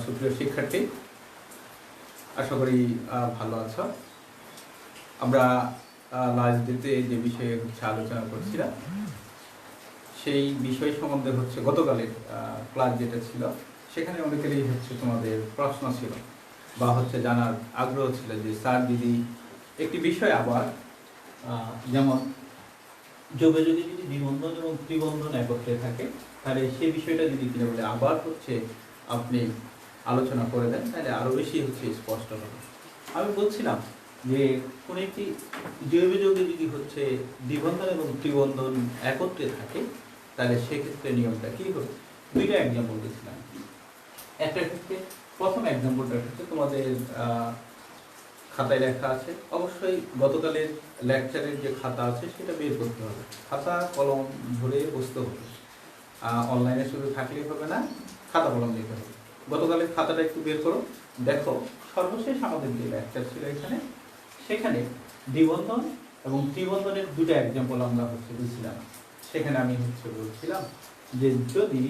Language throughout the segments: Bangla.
সুপ্রিয় শিক্ষার্থী, আশা করি ভালো আছো। আমরা লাস্ট ডেতে যে বিষয়ে আলোচনা করছিলাম সেই বিষয় সম্বন্ধে গতকালের ক্লাস যেটা ছিল সেখানে অনেকেরই তোমাদের প্রশ্ন ছিল বা জানার আগ্রহ ছিল যে স্যার যদি একটি বিষয় আবার যেমন যোগে যদি দ্বিবন্ধন এবং ত্রিবন্ধন একত্রে থাকে তাহলে সেই বিষয়টা যদি কিনা বলে আবার আপনি আলোচনা করে দেন তাহলে আরও বেশি স্পষ্ট হবে। আমি বলছিলাম যে কোনো একটি জৈব যৌগে যদি দ্বিবন্ধন এবং ত্রিবন্ধন একত্রে থাকে তাহলে সেক্ষেত্রে নিয়মটা কী হবে। দুইটা এক্সাম্পল দিয়েছিলাম। একটা ক্ষেত্রে প্রথম এক্সাম্পলটা তোমাদের খাতায় লেখা আছে, অবশ্যই গতকালের লেকচারের যে খাতা আছে সেটা বের করতে হবে, খাতা কলম ধরে বসতে হবে, অনলাইনে শুধু থাকলেই হবে না, খাতা কলম দিতে হবে। গতকালের খাতাটা একটু বের করো, দেখো সর্বশেষ আমাদের যে লেকচার ছিল এখানে সেখানে দ্বিবন্ধন এবং ত্রিবন্ধনের দুটো এক্সাম্পল আমরা দিয়েছিলাম। সেখানে আমি বলছিলাম যে যদি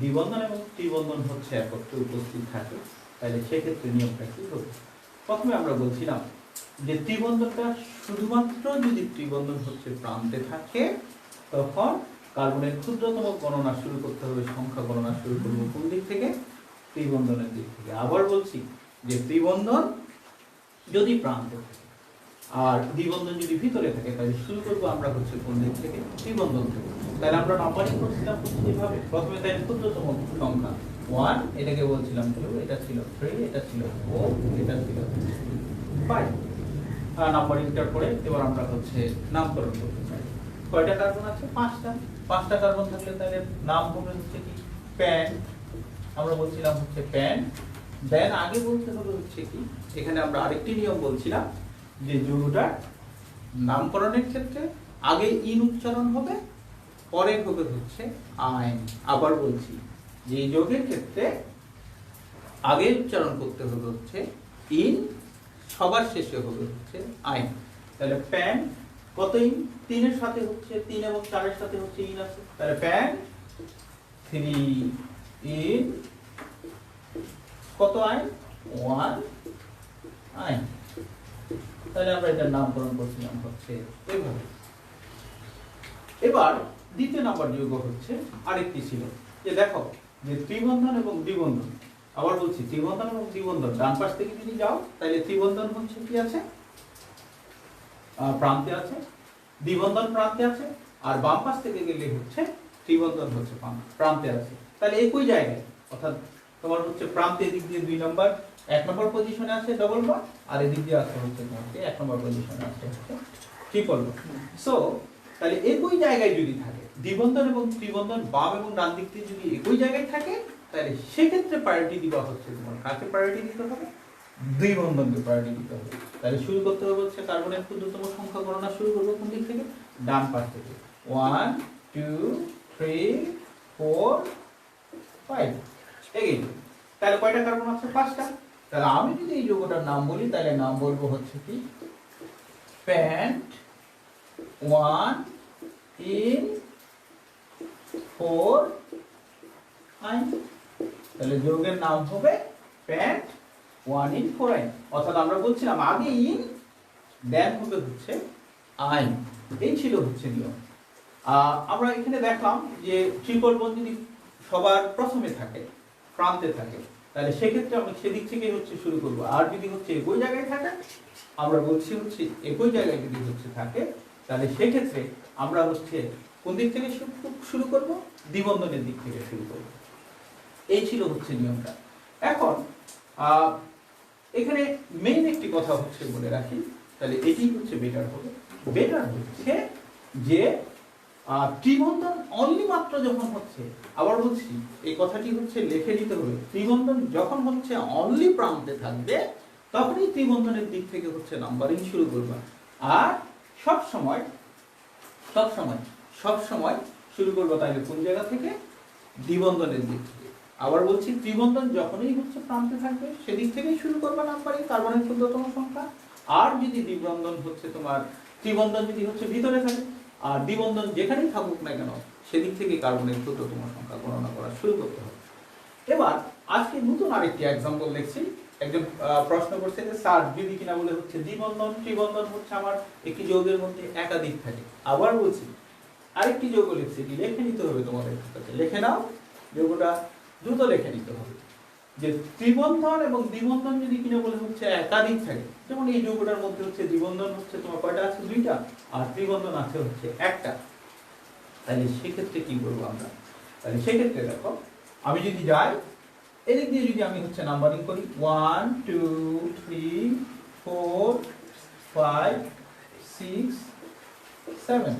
দ্বিবন্ধন এবং ত্রিবন্ধন একত্রে উপস্থিত থাকে তাহলে সেক্ষেত্রে নিয়মটা কী হবে। প্রথমে আমরা বলছিলাম যে ত্রিবন্ধনটা শুধুমাত্র যদি ত্রিবন্ধন প্রান্তে থাকে তখন কার্বনের ক্ষুদ্রতম গণনা শুরু করতে হবে, সংখ্যা গণনা শুরু করবো কোন দিক থেকে, ত্রিবন্ধনের দিক থেকে। আবার বলছি যে ত্রিবন্ধন যদি প্রান্তে থাকে আর দ্বিবন্ধন যদি ভিতরে থাকে তাহলে শুরু করবো আমরা কোন দিক থেকে, ত্রিবন্ধন থেকে। তাহলে আমরা নাম্বারিং করছিলাম এইভাবে, প্রথমে তাই ক্ষুদ্রতম সংখ্যা 1, এটাকে বলছিলাম 2, এটা ছিল 3, এটা ছিল 4, এটা ছিল 5। নাম্বারিংটার পরে এবার আমরা নামকরণ করতে চাই। কয়টা কার্বন আছে? 5টা কার্বন থাকলে তাহলে নাম হবে কি, প্যান। আমরা বলছিলাম প্যান। দেন আগে বলতে হবে কি, এখানে আমরা আরেকটি নিয়ম বলছিলাম যে যৌগটার নামকরণের ক্ষেত্রে আগে ইন উচ্চারণ হবে, পরে হবে আইন। আবার বলছি যে যৌগের ক্ষেত্রে আগে উচ্চারণ করতে হবে ইন, সবার শেষে হবে আইন। তাহলে প্যান কত ইন? 3 এর সাথে 3 এবং 4 এর সাথে ইন আছে, তাহলে প্যান 3 ইন কত আইন? 1 আইন। তাহলে আমরা এটার নামকরণ করছিলাম এইভাবে। এবার দ্বিতীয় নাম্বার যৌগ আরেকটি ছিল যে দেখো যে ত্রিবন্ধন এবং দ্বিবন্ধন। আবার বলছি ত্রিবন্ধন এবং দ্বিবন্ধন ডান পাশ থেকে যদি যাও তাহলে ত্রিবন্ধন কি আছে? প্রান্তে আছে, দ্বিবন্ধন প্রান্তে আছে, আর বাম পাশ থেকে গেলে ত্রিবন্ধন প্রান্তে আছে। তাহলে একই জায়গায়, অর্থাৎ তোমার প্রান্তে দিক দিয়ে 2 নম্বর 1 নম্বর পজিশনে আছে ডবল বন্ড, আর এদিক দিয়ে আছে তোমাকে 1 নম্বর পজিশনে আছে ট্রিপল বন্ড। সো তাহলে একই জায়গায় যদি থাকে দ্বিবন্ধন এবং ত্রিবন্ধন বাম এবং ডান দিক দিয়ে যদি একই জায়গায় থাকে তাহলে সেক্ষেত্রে প্রায়োরিটি দিবা তোমার কাকে প্রায়োরিটি দিতে হবে? দ্বিবন্ধনকে প্রায়োরিটি দিতে হবে। তাহলে শুরু করতে হবে কার্বনের ক্ষুদ্রতম সংখ্যা গণনা শুরু করবো কোন দিক থেকে? ডান পাশ থেকে। 1 2 3 4 5 এগেইন। তাহলে কয়টা কার্বন আছে? 5টা। তাহলে আমি যদি এই যৌগটার নাম বলি তাহলে নাম বলবো কি, প্যান্ট 1 in 4 আইন। তাহলে যৌগের নাম হবে প্যান্ট 1 in 4 আইন। অর্থাৎ আমরা বলছিলাম আগে ইন দেন হবে আইন। এই ছিল নিয়ম। আমরা এখানে দেখলাম যে ট্রিপল বন্ড যদি সবার প্রথমে থাকে, প্রান্তে থাকে, তাহলে সেক্ষেত্রে আমরা সেদিক থেকে শুরু করব। আর যদি একই জায়গায় থাকে, আমরা বলছি একই জায়গায় যদি থাকে তাহলে সেক্ষেত্রে আমরা কোন দিক থেকে শুরু করব? দ্বিবন্ধনের দিক থেকে শুরু করব। এই ছিল নিয়মটা। এখন এখানে মেইন একটি কথা বলে রাখি, তাহলে এটি বেটার হবে। বেটার যে ত্রিবন্ধন অনলি মাত্র যখন আবার বলছি এই কথাটি লিখে দিতে হবে, ত্রিবন্ধন যখন অনলি প্রান্তে থাকবে তখনই ত্রিবন্ধনের দিক থেকে নাম্বারিং শুরু করবা। আর সব সময় শুরু করবো তাহলে কোন জায়গা থেকে? দ্বিবন্ধনের দিক থেকে। আবার বলছি ত্রিবন্ধন যখনই প্রান্তে থাকবে সেদিক থেকেই শুরু করবা নাম্বারিং, কার্বনের ক্ষুদ্রতম সংখ্যা। আর যদি দ্বিবন্ধন তোমার ত্রিবন্ধন যদি ভিতরে থাকে আর দ্বিবন্ধন যেখানেই থাকুক না কেন সেদিক থেকে কার্বনের ক্ষুদ্রতম সংখ্যা গণনা করা শুরু করতে হবে। এবার আজকে নতুন আরেকটি এক্সাম্পল দেখছি। একজন প্রশ্ন করছে যে স্যার যদি কিনা বলে হচ্ছে দ্বিবন্ধন ত্রিবন্ধন হচ্ছে আমার একটি যৌগের মধ্যে একাধিক থাকে। আবার বলছি আরেকটি যৌগ লিখছি, এটি লিখে নিতে হবে তোমাদের কাছে, লিখে নাও, যৌগটা দ্রুত লিখে নিতে হবে যে ত্রিবন্ধন এবং দ্বিবন্ধন যদি কিনা বলে হচ্ছে একাধিক থাকে। যেমন এই যৌগটার মধ্যে হচ্ছে দ্বিবন্ধন হচ্ছে তোমার কয়টা আছে, দুইটা, আর ত্রিবন্ধন আছে হচ্ছে একটা। তাহলে সেক্ষেত্রে কি করবো আমরা? তাহলে সেক্ষেত্রে দেখো, আমি যদি যাই এদিক দিয়ে, যদি আমি হচ্ছে নাম্বারিং করি 1 2 3 4 5 6 7,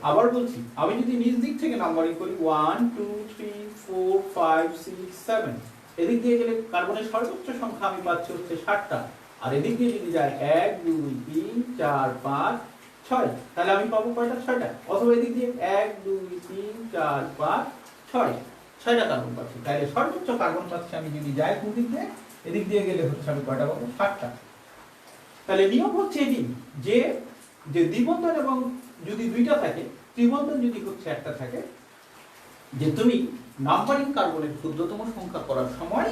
আবার বলছি আমি যদি নিচ দিক থেকে নাম্বারিং করি 1 2 3 4 5 6 7, এদিক দিয়ে গেলে কার্বনের সর্বোচ্চ সংখ্যা আমি পাচ্ছি হচ্ছে 60টা। আর এদিক দিয়ে যদি যাই 1 2 3 4 5 6, তাহলে আমি পাবো কয়টা? 6টা। অথবা এদিক দিয়ে 1 2 3 4 5 6, 6টা কার্বন পাচ্ছি। তাহলে সর্বোচ্চ কার্বন পাচ্ছি আমি যদি যাই কোন দিক দিয়ে, এদিক দিয়ে গেলে হচ্ছে আমি কয়টা পাবো? 60টা। তাহলে নিয়ম হচ্ছে এটি যে যে দ্বিবন্ধন এবং যদি দুইটা থাকে, ত্রিবন্ধন যদি হচ্ছে একটা থাকে, যে তুমি নাম্বারিং কার্বনের ক্ষুদ্রতম সংখ্যা করার সময়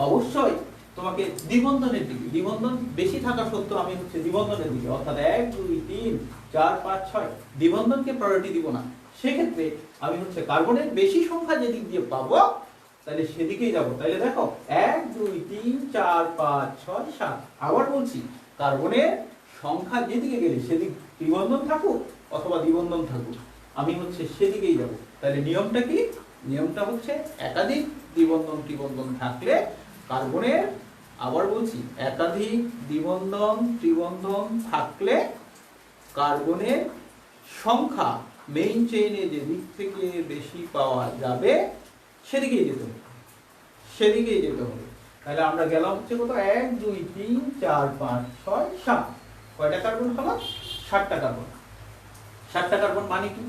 অবশ্যই তোমাকে দ্বিবন্ধনের দিকে, দ্বিবন্ধন বেশি থাকা সত্ত্বেও আমি হচ্ছে দ্বিবন্ধনের দিকে, অর্থাৎ 1 2 3 4 5 6 দ্বিবন্ধনকে প্রায়োরিটি দিব না। সেক্ষেত্রে আমি হচ্ছে কার্বনের বেশি সংখ্যা যেদিক দিয়ে পাবো তাহলে সেদিকেই যাব। তাহলে দেখো 1 2 3 4 5 6 7, আবার বলছি কার্বনের সংখ্যা যেদিকে গেলে সেদিক ত্রিবন্ধন থাকুক অথবা দ্বিবন্ধন থাকুক, আমি হচ্ছে সেদিকেই যাব। তাহলে নিয়মটা কি? নিয়মটা হচ্ছে একাধিক দ্বিবন্ধন ত্রিবন্ধন থাকলে কার্বনের, আবার বলছি একাধিক দ্বিবন্ধন ত্রিবন্ধন থাকলে কার্বনের সংখ্যা মেইন চেইনে যে দিক থেকে বেশি পাওয়া যাবে সেদিকেই যেতে হবে, সেদিকেই যেতে হবে। তাহলে আমরা গেলাম হচ্ছে কত? 1 2 3 4 5 6 7, কয়টা কার্বন হলো? 60টা কার্বন। 60টা কার্বন মানে কি?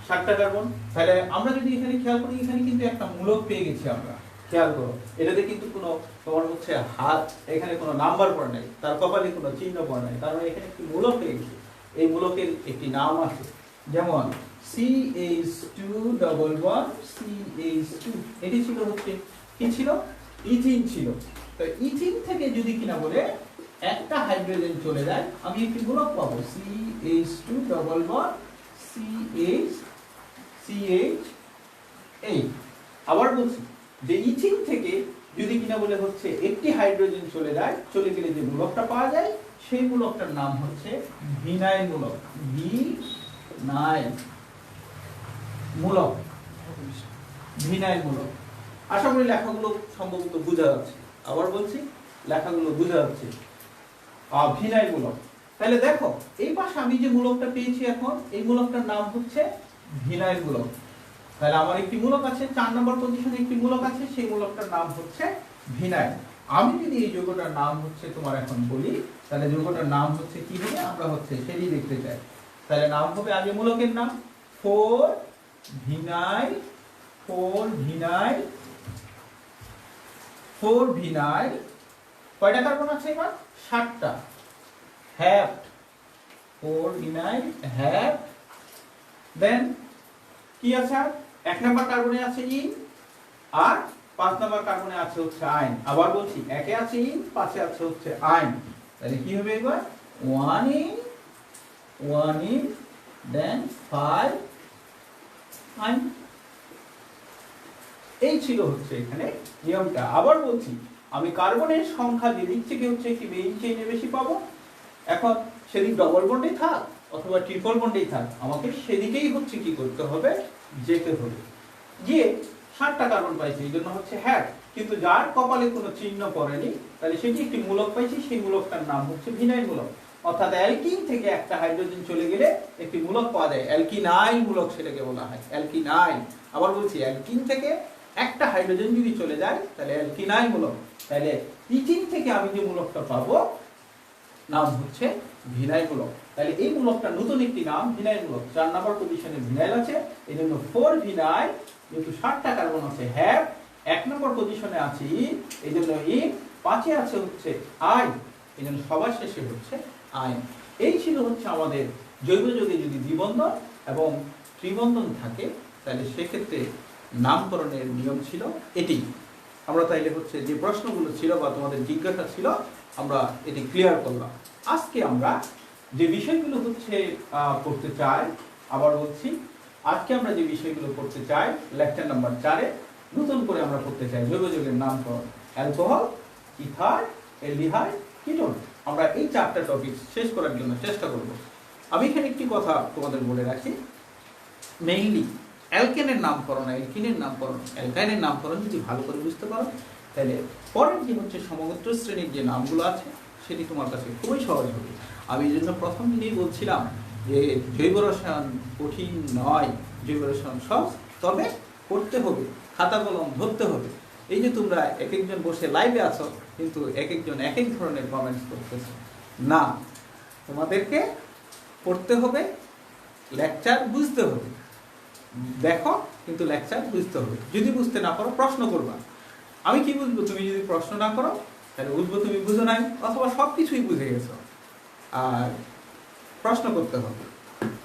60টা কার্বন। তাহলে আমরা যদি এখানে খেয়াল করি, এখানে কিন্তু একটা মূলক পেয়ে গেছি আমরা, খেয়াল করো। এটাতে কিন্তু কোনো তোমার হচ্ছে হাত, এখানে কোনো নাম্বার পড়ে নাই, তার কপালে কোনো চিহ্ন পড়ে নাই, কারণ এখানে একটি মূলক পেয়ে গেছি। এই মূলকের একটি নাম আছে, যেমন CH2 CH2, এটি ছিল হচ্ছে কি ছিল? ইথিন ছিল। তো ইথিন থেকে যদি কিনা বলে একটা হাইড্রোজেন চলে যায়, আমি একটি মূলক পাবো CH2 CH8। আবার বলছি যে ইথিন থেকে যদি কিনা বলে হচ্ছে একটি হাইড্রোজেন চলে যায়, চলে গেলে যে মূলকটা পাওয়া যায় সেই মূলকটার নাম হচ্ছে ভিনাইল মূলক। ভিনাইল মূলক, ভিনাইল মূলক। আশা করি লেখাগুলো সম্ভবত বোঝা যাচ্ছে। আবার বলছি লেখাগুলো বোঝা যাচ্ছে। ভিনাইল মূলক। তাহলে দেখো এই পাশে আমি যে মূলকটা পেয়েছি এখন, এই মূলকটার নাম হচ্ছে ভিনাইল মূলক। তাহলে আমার একটি মূলক আছে, 4 নম্বর পজিশনে একটি মূলক আছে, সেই মূলকটার নাম হচ্ছে ভিনাইল। আমি যদি এই যৌগটার নাম হচ্ছে তোমার এখন বলি, তাহলে যৌগটার নাম হচ্ছে কি হবে? আমরা হচ্ছে সেটি দেখতে চাই। তাহলে নাম হবে আগে মূলকের নাম 4 ভিনাইল, 4 ভিনাইল, 4 ভিনাইল। কয়টা কার্বন আছে এবার? 60টা। হ্যাপ্ট, 4 ভিনাইল হ্যাপ্ট। দেন কি আছে? 1 নম্বর কার্বনে আছে ইন, আর 5 নম্বর কার্বনে আছে হচ্ছে আয়ন। আবার বলছি 1 এ আছে ইন, 5 এ আছে হচ্ছে আয়ন। তাহলে কি হবে এবার? 1 ইন, দেন 5 আয়ন। এই ছিল হচ্ছে এখানে নিয়মটা। আবার বলছি আমি কার্বনের সংখ্যা যেদিক থেকে হচ্ছে একটি মেইন চেইনে বেশি পাবো, এখন সেদিক ডবল বন্ডেই থাক অথবা ট্রিপল বন্ডেই থাক, আমাকে সেদিকেই হচ্ছে কি করতে হবে? যেতে হবে। গিয়ে 60টা কার্বন পাইছি, এই জন্য হচ্ছে হ্যাট। কিন্তু যার কপালে কোনো চিহ্ন পড়েনি, তাহলে সেটি একটি মূলক পাইছি, সেই মূলকটার নাম হচ্ছে ভিনাইল মূলক। অর্থাৎ অ্যালকিন থেকে একটা হাইড্রোজেন চলে গেলে একটি মূলক পাওয়া যায়, অ্যালকিনাইল মূলক সেটাকে বলা হয়, অ্যালকিনাইল। আবার বলছি অ্যালকিন থেকে একটা হাইড্রোজেন যদি চলে যায় তাহলে অ্যালকিনাইল মূলক। তাহলে ইথিন থেকে আমি যে মূলকটা পাবো নাম হচ্ছে ভিনাইল মূলক। তাহলে এই মূলকটা নতুন একটি নাম ভিনাইল মূলক। 4 নম্বর পজিশনে ভিনাইল আছে, এই জন্য 4 ভিনাইল, যেহেতু 60টা কার্বন আছে হ্যাপ। 1 নম্বর পজিশনে আছে ইন, এই জন্য ইন। 5 এ আছে হচ্ছে আই, এই জন্য সবার শেষে হচ্ছে আয়ন। এই ছিল হচ্ছে আমাদের জৈব যৌগে যদি দ্বিবন্ধন এবং ত্রিবন্ধন থাকে তাহলে সেক্ষেত্রে নামকরণের নিয়ম ছিল এটি। আমরা তাইলে হচ্ছে যে প্রশ্নগুলো ছিল বা তোমাদের জিজ্ঞাসা ছিল আমরা এটি ক্লিয়ার করলাম। আজকে আমরা যে বিষয়গুলো হচ্ছে পড়তে চাই, আবার বলছি, আজকে আমরা যে বিষয়গুলো পড়তে চাই লেকচার নাম্বার 4-এ নতুন করে আমরা পড়তে চাই জৈব যৌগের নামকরণ, অ্যালকোহল, ইথার, অ্যালডিহাইড, কিটোন। আমরা এই 4টা টপিক শেষ করার জন্য চেষ্টা করব। আমি এখানে একটি কথা তোমাদের বলে রাখি, মেইনলি অ্যালকেনের নামকরণ, অ্যালকিনের নামকরণ, অ্যালকাইনের নামকরণ যদি ভালো করে বুঝতে পারো তাহলে পরের যে হচ্ছে সমগোত্র শ্রেণীর যে নামগুলো আছে সেটি তোমার কাছে খুবই সহজ হবে। আমি এই জন্য প্রথম দিনেই বলছিলাম যে জৈব রসায়ন কঠিন নয়, জৈব রসায়ন সহজ, তবে করতে হবে, খাতা কলম ধরতে হবে। এই যে তোমরা এক একজন বসে লাইভে আছো কিন্তু এক একজন এক এক ধরনের কমেন্টস করতেছো, না, তোমাদেরকে পড়তে হবে, লেকচার বুঝতে হবে, দেখো কিন্তু লেকচার বুঝতে হবে। যদি বুঝতে না পারো প্রশ্ন করবা, আমি কি বুঝবো তুমি যদি প্রশ্ন না করো, তাহলে বুঝবো তুমি বুঝো নাই অথবা সব কিছুই বুঝে গেছো। আর প্রশ্ন করতে হবে,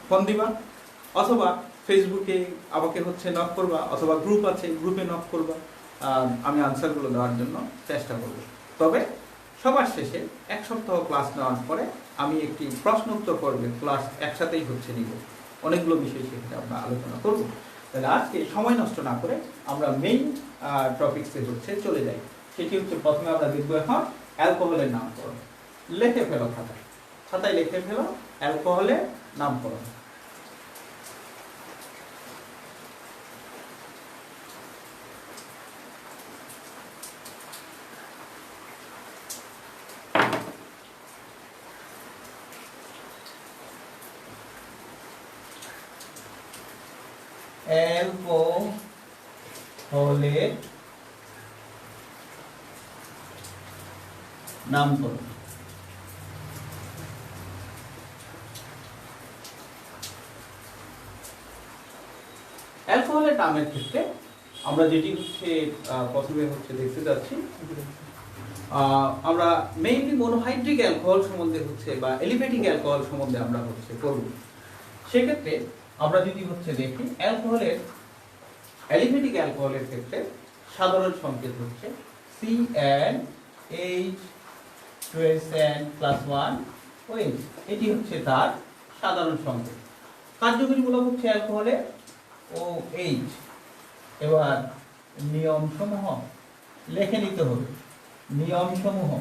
ফোন দিবা অথবা ফেসবুকে আমাকে হচ্ছে নক করবা অথবা গ্রুপ আছে গ্রুপে নক করবা, আমি আনসারগুলো দেওয়ার জন্য চেষ্টা করব। তবে সবার শেষে 1 সপ্তাহ ক্লাস নেওয়ার পরে আমি একটি প্রশ্ন উত্তর পর্বের ক্লাস একসাথেই হচ্ছে নিব, অনেকগুলো বিষয় সেখানে আমরা আলোচনা করব। তাহলে আজকে সময় নষ্ট না করে আমরা মেইন টপিকসে হচ্ছে চলে যাই। সেটি হচ্ছে প্রথমে আমরা দেখব এখন অ্যালকোহলের নামকরণ। লিখে ফেলো খাতায় লিখে ফেলো অ্যালকোহলের নামকরণ। অ্যালকোহলের নামকরণ। অ্যালকোহলের নামের ক্ষেত্রে আমরা যেটি হচ্ছে প্রথমে হচ্ছে দেখতে যাচ্ছি, আমরা মেইনলি মনোহাইড্রিক অ্যালকোহল সম্বন্ধে হচ্ছে বা এলিফ্যাটিক অ্যালকোহল সম্বন্ধে আমরা হচ্ছে করব। সেক্ষেত্রে আমরা যদি হচ্ছে দেখি অ্যালকোহলের অ্যালিফ্যাটিক অ্যালকোহলের ক্ষেত্রে সাধারণ সংকেত হচ্ছে CN2SN+1OH, এটি হচ্ছে তার সাধারণ সংকেত। কার্যকরীমূলক হচ্ছে অ্যালকোহলের OH। এবার নিয়মসমূহ লিখে নিতে হবে, নিয়মসমূহ।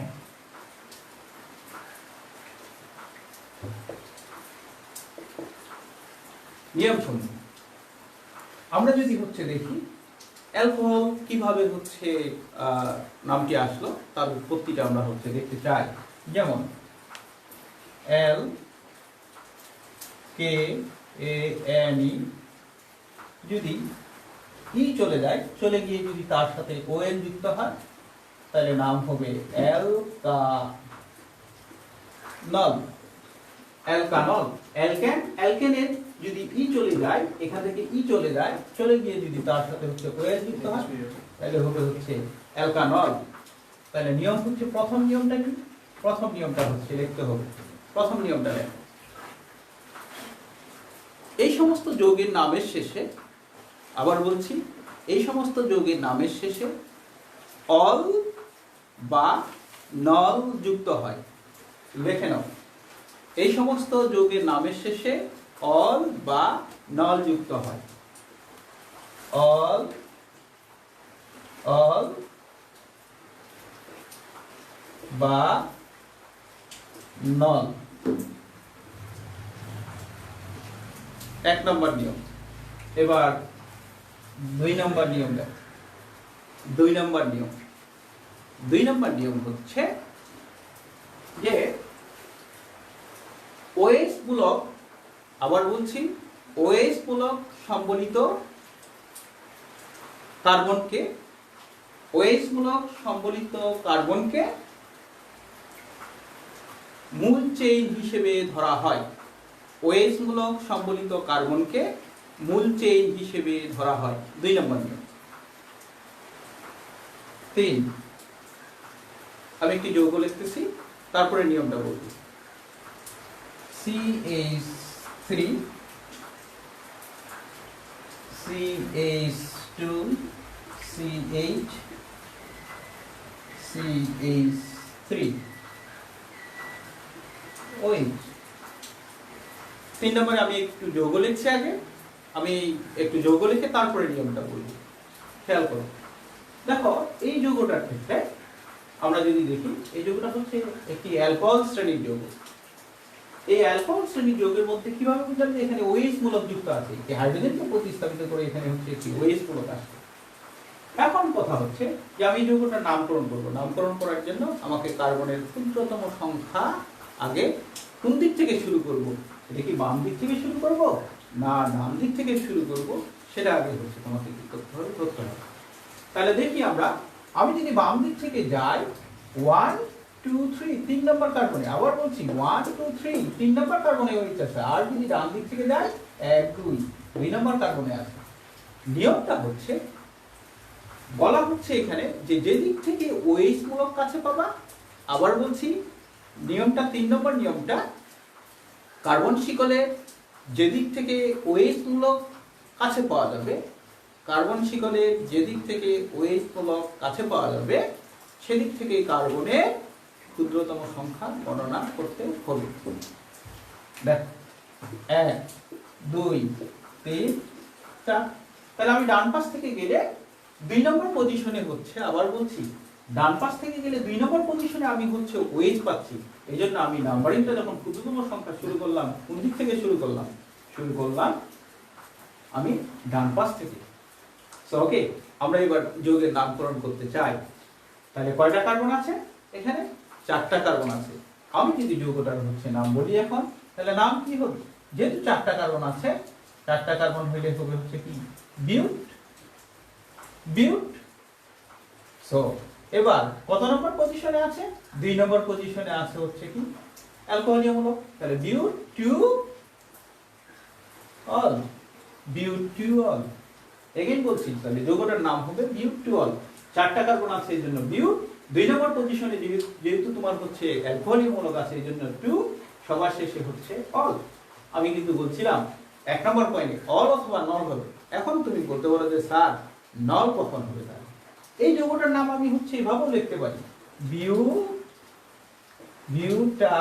নিয়মসমূহ আমরা যদি হচ্ছে দেখি অ্যালকোহল কিভাবে হচ্ছে নামটি আসলো তার উৎপত্তিটা আমরা হচ্ছে দেখতে চাই। যেমন LKANE যদি ই চলে যায়, চলে গিয়ে যদি তার সাথে ON যুক্ত হয় তাহলে নাম হবে অ্যালকানল। অ্যালকানল, অ্যালকেন, অ্যালকেনের যদি ই চলে যায়, এখান থেকে ই চলে যায়, চলে গিয়ে যদি তার সাথে হচ্ছে ON যুক্ত হয় তাহলে হবে হচ্ছে অ্যালকানল। তাহলে নিয়ম হচ্ছে, প্রথম নিয়মটা কি? প্রথম নিয়মটা হচ্ছে লিখতে হবে, প্রথম নিয়মটা লেখো। এই সমস্ত যৌগের নামের শেষে, আবার বলছি, এই সমস্ত যৌগের নামের শেষে অল বা নল যুক্ত হয়। লিখে নাও, এই সমস্ত যৌগের নামের শেষে অল বা নল যুক্ত হয়। অল, অল বা নল, 1 নম্বর নিয়ম। এবার 2 নম্বর নিয়ম দেখো। 2 নম্বর নিয়ম, 2 নম্বর নিয়ম হচ্ছে যে OH মূলক, আবার বলছি, OH মূলক সম্বলিত কার্বনকে, OH মূলক সম্বলিত কার্বনকে মূল চেইন হিসেবে ধরা হয়। OH মূলক সম্বলিত কার্বনকে মূল চেইন হিসেবে ধরা হয়। 2 নম্বর নিয়ম। 3, আমি একটি যৌগ লিখতেছি, তারপরে নিয়মটা বলবো। CH3 CH2 CH CH3 OH। 3 নম্বরে আমি একটু যৌগ লিখছি আগে, আমি একটু যৌগ লিখে তারপরে নিয়মটা বলবো। খেয়াল করো, দেখো এই যৌগটার ক্ষেত্রে আমরা যদি দেখি, এই যৌগটা হচ্ছে একটি অ্যালকোহল শ্রেণীর যৌগ। এই অ্যালকোহল শ্রেণীর যৌগের মধ্যে কিভাবে বুঝলাম যে এখানে OH মূলক যুক্ত আছে, এই হাইড্রোজেনকে প্রতিস্থাপিত করে এখানে হচ্ছে একটি OH মূলক আসছে। এখন কথা হচ্ছে যে আমি যৌগটার নামকরণ করব। নামকরণ করার জন্য আমাকে কার্বনের ক্ষুদ্রতম সংখ্যা আগে কোন দিক থেকে শুরু করব, এটা কি বাম দিক থেকে শুরু করব না ডান দিক থেকে শুরু করব, সেটা আগে হচ্ছে তোমাকে কি করতে হবে। তাহলে দেখি আমি যদি বাম দিক থেকে যাই 1 2 3 3 নম্বর কার্বনে, আবার বলছি 1 2 3 3 নম্বর কার্বনে OH আছে। আর যদি ডান দিক থেকে যাই 1 2 2 নম্বর কার্বনে আছে। নিয়মটা হচ্ছে, বলা হচ্ছে এখানে যে দিক থেকে OH মূলক কাছে পাবা, আবার বলছি নিয়মটা 3 নম্বর নিয়মটা, কার্বন শিকলের যেদিক থেকে OH মূলক কাছে পাওয়া যাবে, কার্বন শিকলের যেদিক থেকে OH মূলক কাছে পাওয়া যাবে সেদিক থেকে কার্বনের ক্ষুদ্রতম সংখ্যা গণনা করতে হবে। দেখ 1 2 3 4। তাহলে আমি ডান পাশ থেকে গেলে 2 নম্বর পজিশনে হচ্ছে, আবার বলছি ডান পাশ থেকে গেলে 2 নম্বর পজিশনে আমি হচ্ছে OH পাচ্ছি। এই জন্য আমি নাম্বারিংটা যখন ক্ষুদ্রতম সংখ্যা শুরু করলাম, কোন দিক থেকে শুরু করলাম আমি ডান পাশ থেকে। সো ওকে, আমরা এবার যৌগের নামকরণ করতে চাই। তাহলে কয়টা কার্বন আছে এখানে? 4টা কার্বন আছে। আমি যদি যৌগটার হচ্ছে নাম বলি এখন, তাহলে নাম কি হবে? যেহেতু 4টা কার্বন আছে, 4টা কার্বন হইলে হবে হচ্ছে কি বিউট। সো এবার কত নম্বর পজিশনে আছে? 2 নম্বর পজিশনে আছে হচ্ছে কি অ্যালকোহলীয় মূলক। তাহলে বিউটিউল। এগেইন বলছি, তাহলে যৌগটার নাম হবে বিউটিউল। 4টা কার্বন আছে এই জন্য বিউট। 2 নম্বর পজিশনে যেহেতু তোমার হচ্ছে অ্যালকোহলীয় মূলক আছে এই জন্য 2, সবার শেষে হচ্ছে অল। আমি কিন্তু বলছিলাম 1 নম্বর পয়েন্টে অল অথবা নল হবে। এখন তুমি বলতে পারো যে স্যার নল কখন হবে? তাহলে এই যৌগটার নাম আমি হচ্ছে এভাবেও লিখতে পারি, বিউটানল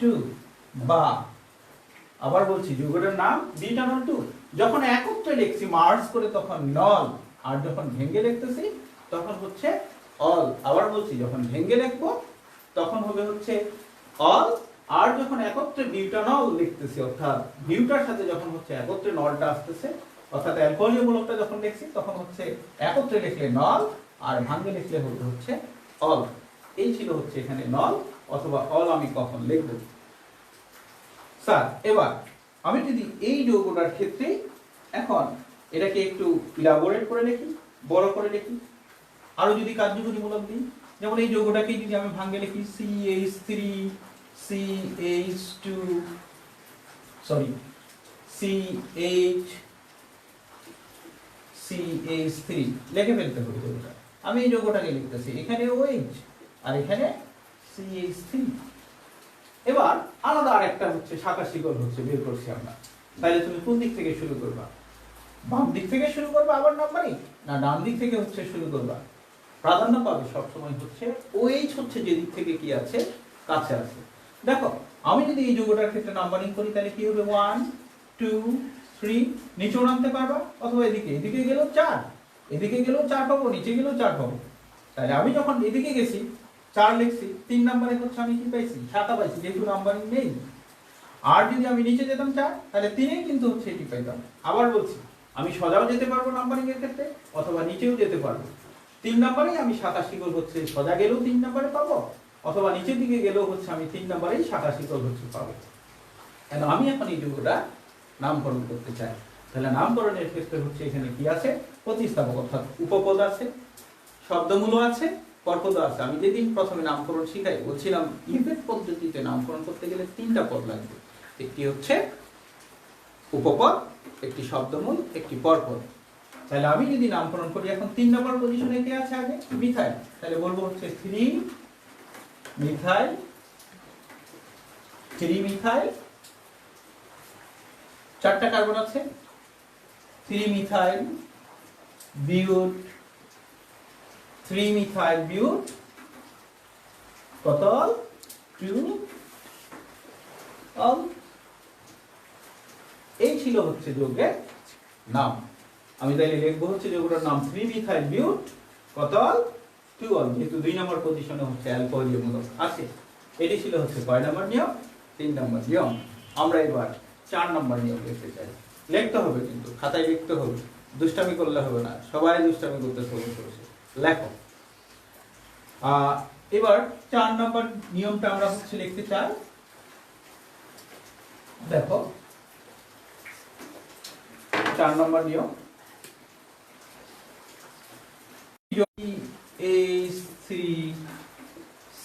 2, বা আবার বলছি যৌগটার নাম বিউটানল 2। যখন একত্রে লিখছি মার্জ করে তখন নল, আর যখন ভেঙে লিখতেছি তখন হচ্ছে অল। আবার বলছি যখন ভেঙে লিখবো তখন হবে হচ্ছে অল, আর যখন একত্রে বিউটানল লিখতেছি অর্থাৎ বিউটার সাথে যখন হচ্ছে একত্রে নলটা আসতেছে অর্থাৎ অ্যালকোহলীয় মূলকটা যখন লিখছি তখন হচ্ছে একত্রে লিখলে নল, আর ভাঙে লিখলে হচ্ছে অল। এই ছিল হচ্ছে এখানে নল অথবা অল আমি কখন লিখব। স্যার এবার আমি যদি এই যৌগটার ক্ষেত্রে এখন এটাকে একটু ইলাবোরেট করে লিখি, বড় করে লিখি, আরো যদি কার্যকরীমূলক দিই, যেমন এই যৌগটাকে যদি আমি ভাঙে লিখি CH3 CH2 CH3 লিখে ফেলতে হবে যৌগটা। আমি এই যৌগটাকে লিখতেছি, এখানে OH আর এখানে CH3। এবার আলাদা আরেকটা হচ্ছে শাখা শিকল হচ্ছে বের করছি আমরা। তাহলে তুমি কোন দিক থেকে শুরু করবা? বাম দিক থেকে শুরু করবা আবার নাম্বারিং, না ডান দিক থেকে হচ্ছে শুরু করবা? প্রাধান্য পাবে সবসময় হচ্ছে OH হচ্ছে যে দিক থেকে কি আছে কাছে আছে। দেখো আমি যদি এই যৌগটার ক্ষেত্রে নাম্বারিং করি তাহলে কি হবে 1 2 3, নিচেও নামতে পারবা অথবা এদিকে গেলেও 4, এদিকে গেলেও 4 পাবো, নিচে গেলেও 4 পাবো। তাহলে আমি যখন এদিকে গেছি 4 লিখছি, 3 নম্বরে হচ্ছে আমি কি পাইছি? শাখা পাইছি, যেহেতু নাম্বারিং নেই। আর যদি আমি নিচে যেতাম 4 তাহলে 3 কিন্তু হচ্ছে এটি পাইতাম। আবার বলছি আমি সোজাও যেতে পারবো নাম্বারিং এর ক্ষেত্রে অথবা নিচেও যেতে পারবো। 3 নম্বরেই আমি শাখা শিকল হচ্ছে সোজা গেলেও 3 নম্বরে পাবো অথবা নিচের দিকে গেলেও হচ্ছে আমি 3 নম্বরেই শাখা শিকল হচ্ছে পাবো। তাহলে আমি এখন এই যৌগটা নামকরণ করতে চাই। তাহলে নামকরণের ক্ষেত্রে হচ্ছে এখানে কি আছে? প্রতিস্থাপক অর্থাৎ উপপদ আছে, শব্দমূল আছে, পরপদ আছে। আমি যেদিন প্রথমে নামকরণ শিখাই বলছিলাম ইভেন্ট পদ্ধতিতে নামকরণ করতে গেলে 3টা পদ লাগবে। একটি হচ্ছে উপপদ, একটি শব্দমূল, একটি পরপদ। তাহলে আমি যদি নামকরণ করি এখন 3 নম্বর পজিশনে কে আছে আগে? মিথাইল। তাহলে বলবো হচ্ছে 3 মিথাইল 4টা কার্বন আছে, 3 মিথাইল বিউট, 3 মিথাইল বিউট, কত অল? 2 অল। এই ছিল হচ্ছে যৌগের নাম। আমি তাইলে লিখবো হচ্ছে যৌগটার নাম 3 মিথাইল বিউট, কত অল? 2 অল, যেহেতু 2 নম্বর পজিশনে হচ্ছে অ্যালকোহলীয় মূলক আছে। এটি ছিল হচ্ছে কয় নম্বর নিয়ম? 3 নম্বর নিয়ম। আমরা এবার 4 নম্বর নিয়ম লিখতে চাই। লিখতে হবে, কিন্তু খাতায় লিখতে হবে, দুষ্টামি করলে হবে না, সবাই দুষ্টামি করতে শুরু করেছে। লেখো। এবার 4 নম্বর নিয়মটা আমরা হচ্ছে লিখতে চাই। দেখো 4 নম্বর নিয়ম,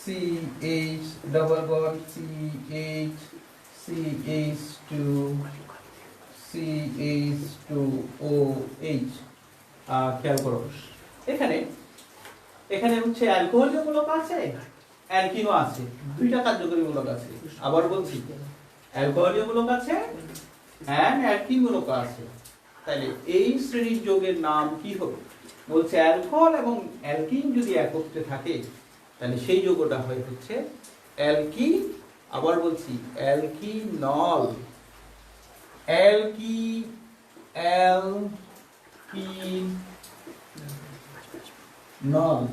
CH double bond CH CH2OH। খেয়াল করো, এখানে হচ্ছে অ্যালকোহলীয় মূলক আছে, অ্যালকিনও আছে, দুইটা কার্যকরী মূলক আছে। আবার বলছি, অ্যালকোহলীয় মূলক আছে এন্ড অ্যালকিন মূলক আছে। তাহলে এই শ্রেণীর যৌগের নাম কি হবে? বলছে অ্যালকোহল এবং অ্যালকিন যদি একত্রে থাকে তাহলে সেই যৌগটা হয় হচ্ছে অ্যালকি। আবার বলছি অ্যালকিনল, অ্যালকিনল।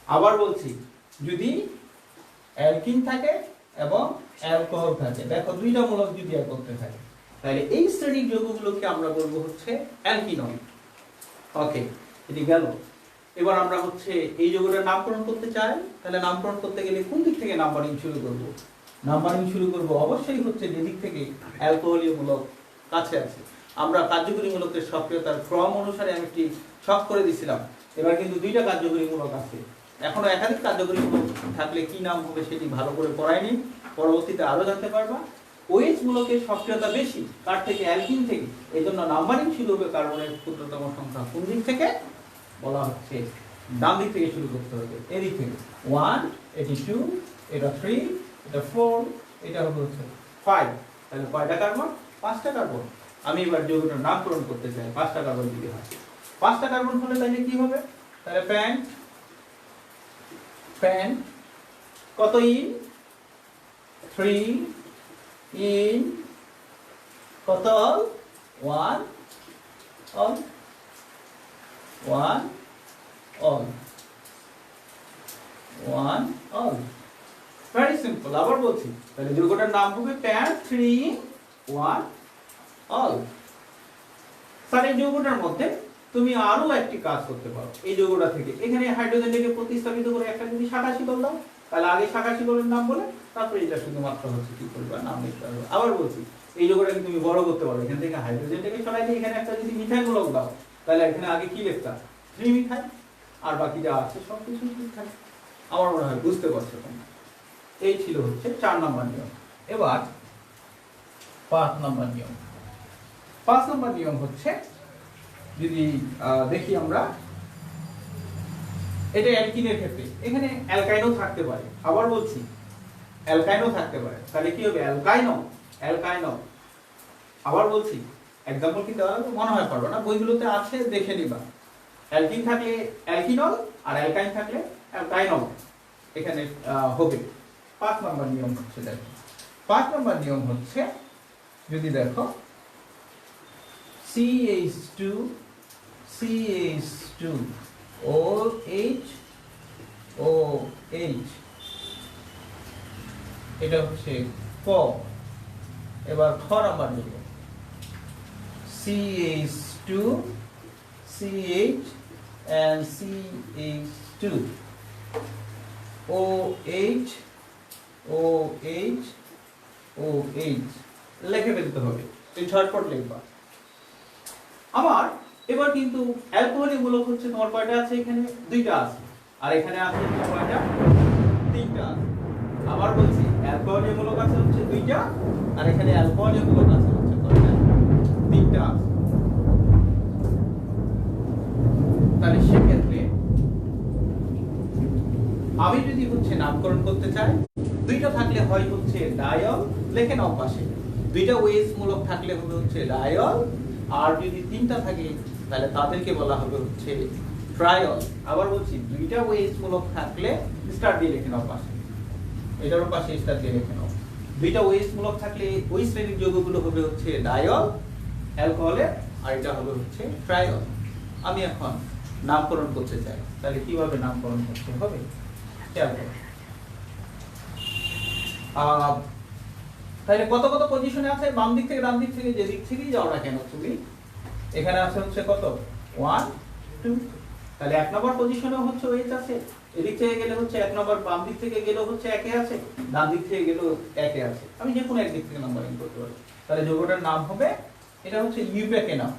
আবার বলছি, যদি অ্যালকিন থাকে এবং অ্যালকোহল থাকে, দেখো দুইটা মূলক যদি একত্রে থাকে তাহলে এই শ্রেণীর যৌগগুলোকে আমরা বলবো হচ্ছে অ্যালকিনল। ওকে, এটি গেল। এবার আমরা হচ্ছে এই যৌগটার নামকরণ করতে চাই। তাহলে নামকরণ করতে গেলে কোন দিক থেকে নাম্বারিং শুরু করব? নাম্বারিং শুরু করব অবশ্যই হচ্ছে যেদিক থেকে অ্যালকোহলীয় মূলক কাছে আছে। আমরা কার্যকরী মূলকের সক্রিয়তার ক্রম অনুসারে আমি একটি ছক করে দিয়েছিলাম। এবার কিন্তু দুইটা কার্যকরী মূলক আছে, এখনো একাধিক কার্যকরী মূলক থাকলে কি নাম হবে সেটি ভালো করে পড়ায়নি, পরবর্তীতে আরো জানতে পারবা। OH মূলকের সক্রিয়তা বেশি কার থেকে? অ্যালকিন থেকে। এই জন্য নাম্বারিং শুরু হবে কার্বনের ক্ষুদ্রতম সংখ্যা কোন দিক থেকে বলা হচ্ছে? ডান দিক থেকে শুরু করতে হবে, এদিক থেকে। 1, এটি 2, এটা 3, এটা 4, এটা হচ্ছে 5। তাহলে কয়টা কার্বন? 5টা কার্বন। আমি এবার যৌগটার নামকরণ করতে চাই। 5টা কার্বন যদি হয়, 5টা কার্বন হলে তাহলে কি হবে? তাহলে প্যান্ট কত? ইন 3, ইন কত? 1 all, 1 all, 1 all. Very simple. আবার বলছি, তাহলে যৌগটার নাম হবে প্যান্ট 3, 1 অল। স্যার এই যৌগটার মধ্যে তুমি আরো একটি কাজ করতে পারো। এই যৌগটা থেকে এখানে হাইড্রোজেনটাকে প্রতিস্থাপিত করে একটা যদি শাখা শিকল দাও, তাহলে আগে শাখা শিকলের নাম বলে তারপরে এটা শুধুমাত্র হচ্ছে কি করবে? নাম লিখতে হবে। আবার বলছি, এই যৌগটাকে তুমি বড় করতে পারো। এখান থেকে হাইড্রোজেনটাকে সরাই দিয়ে এখানে একটা যদি মিথাইল মূলক দাও, তাহলে এখানে আগে কি লিখতা? 3 মিথাইল, আর বাকি যা আছে সব কিছু ঠিক থাকে। আমার মনে হয় বুঝতে পারছো তোমরা। এই ছিল হচ্ছে 4 নম্বর নিয়ম। এবার 5 নম্বর নিয়ম। 5 নম্বর নিয়ম হচ্ছে, যদি দেখি আমরা, এটা অ্যালকিনের ক্ষেত্রে এখানে অ্যালকাইনও থাকতে পারে। আবার বলছি অ্যালকাইনও থাকতে পারে, তাহলে কি হবে? অ্যালকাইনো। আবার বলছি, এক্সাম্পল কি দেওয়া হবে? মনে হয় পারবে না, বইগুলোতে আছে, দেখে নিবা। অ্যালকিন থাকলে অ্যালকিনল, আর অ্যালকাইন থাকলে অ্যালকাইনল এখানে হবে। 5 নম্বর নিয়ম হচ্ছে, দেখো 5 নম্বর নিয়ম হচ্ছে, যদি দেখো CH2OH, এটা হচ্ছে ক। এবার খ নাম্বার নিব, CH2CH and CH2OH লিখে ফেলতে হবে, তুই ঝটপট লিখবা। আমার এবার কিন্তু অ্যালকোহলিক মূলক হচ্ছে তোমার কয়টা আছে? এখানে 2টা আছে, আর এখানে আছে কয়টা? 3টা আছে। আবার বলছি, অ্যালকোহলিক মূলক আছে হচ্ছে 2টা, আর এখানে অ্যালকোহলিক মূলক আছে হচ্ছে কয়টা? 3টা আছে। তাহলে সেক্ষেত্রে আমি যদি হচ্ছে নামকরণ করতে চাই, 2টা থাকলে হয় হচ্ছে ডায়ল, লেখে নাও পাশে। 2টা ওএইচ মূলক থাকলে হবে হচ্ছে ডায়ল, আর যদি তিনটা থাকে তাহলে তাদেরকে বলা হবে হচ্ছে ট্রায়ল। আবার বলছি, দুইটা ওয়েজ মূলক থাকলে স্টার দিয়ে লিখে নাও পাশে, এটারও পাশে স্টার দিয়ে লিখে নাও। দুইটা ওয়েজ মূলক থাকলে ওই শ্রেণীর যৌগগুলো হবে হচ্ছে ডায়ল অ্যালকোহলের, আর এটা হবে হচ্ছে ট্রায়ল। আমি এখন নামকরণ করতে চাই, তাহলে কিভাবে নামকরণ করতে হবে খেয়াল করো। তাহলে কত কত পজিশনে আছে, বাম দিক থেকে ডান দিক থেকে যে দিক থেকেই যাও না কেন তুমি, এখানে আছে হচ্ছে কত 1 2, তাহলে 1 নম্বর পজিশনে হচ্ছে ওয়েজ আছে, এদিক থেকে গেলে হচ্ছে 1 নম্বর, বাম দিক থেকে গেলে হচ্ছে একে আছে, ডান দিক থেকে গেলেও একে আছে। আমি যে কোনো একদিক থেকে নাম্বারিং করতে পারি। তাহলে যৌগটার নাম হবে, এটা হচ্ছে ইউপেকে নাম,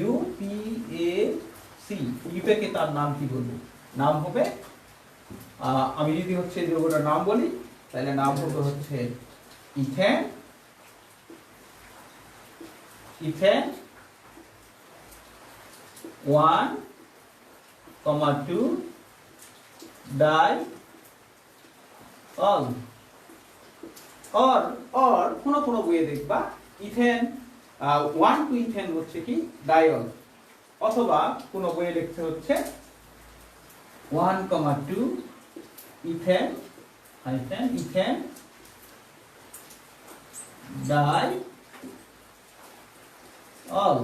UPAC। ইউপেকে তার নাম কি বলবো, নাম হবে আমি যদি হচ্ছে যৌগটার নাম বলি তাহলে নাম হবে হচ্ছে ethane, ethane 1, 2 diol. or কোনো কোনো বইয়ে দেখবা ইথেন 1 টু ইথেন হচ্ছে কি ডাইঅল, অথবা কোনো বইয়ে লিখতে হচ্ছে 1, 2 ethane hyphen ethane die all.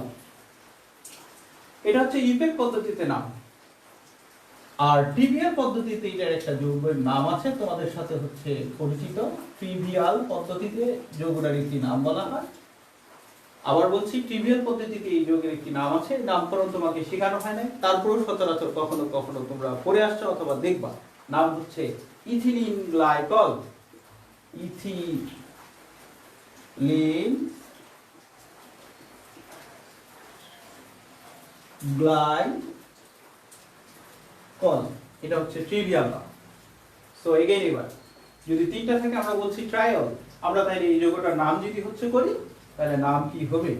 এটা হচ্ছে ইউপেক পদ্ধতিতে নাম। আর ট্রিভিয়াল পদ্ধতিতে এটার একটা যৌগের নাম আছে, তোমাদের সাথে হচ্ছে পরিচিত। ট্রিভিয়াল পদ্ধতিতে যৌগটার একটি নাম বলা হয়। আবার বলছি, ট্রিভিয়াল পদ্ধতিতে এই যৌগের একটি নাম আছে, নামকরণ তোমাকে শেখানো হয় না, তারপরেও সচরাচর কখনো কখনো তোমরা পড়ে আসছো অথবা দেখবা। নাম হচ্ছে ইথিলিন গ্লাইকল, ইথিলিন গ্লাইকল, এটা হচ্ছে ট্রিভিয়াল নাম। সো এগেইন এবার যদি তিনটা থাকে আমরা বলছি ট্রায়াল। আমরা তাহলে এই যৌগটার নাম যদি হচ্ছে করি তাহলে নাম কি হবে,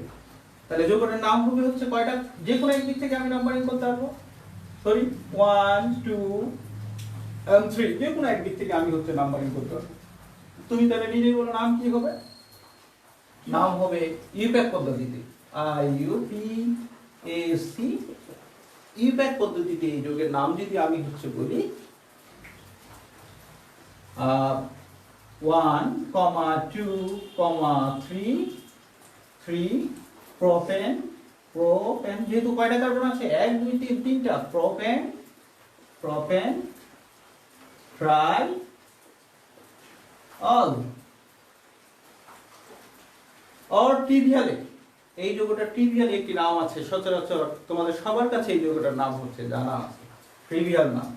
তাহলে যৌগটার নাম হবে হচ্ছে কয়টা, যে কোনো একদিক থেকে আমি নাম্বারিং করতে পারবো, সরি 1 2 and 3, যে কোনো একদিক থেকে আমি হচ্ছে নাম্বারিং করতে পারবো। তুমি তাহলে নিজেই বলো নাম কি হবে, নাম হবে ইউপ্যাক পদ্ধতিতে, IUPAC। ইউপ্যাক পদ্ধতিতে এই যৌগের নাম যদি আমি হচ্ছে বলি 1, 2, 3 প্রোপেন, প্রোপেন যেহেতু কয়টা কার্বন আছে 1 2 3 তিনটা, propane propane try all. Or ট্রিভিয়ালে, এই যৌগটা ট্রিভিয়াল একটি নাম আছে, সচরাচর তোমাদের সবার কাছে এই যৌগটার নাম হচ্ছে জানা আছে, ট্রিভিয়াল নাম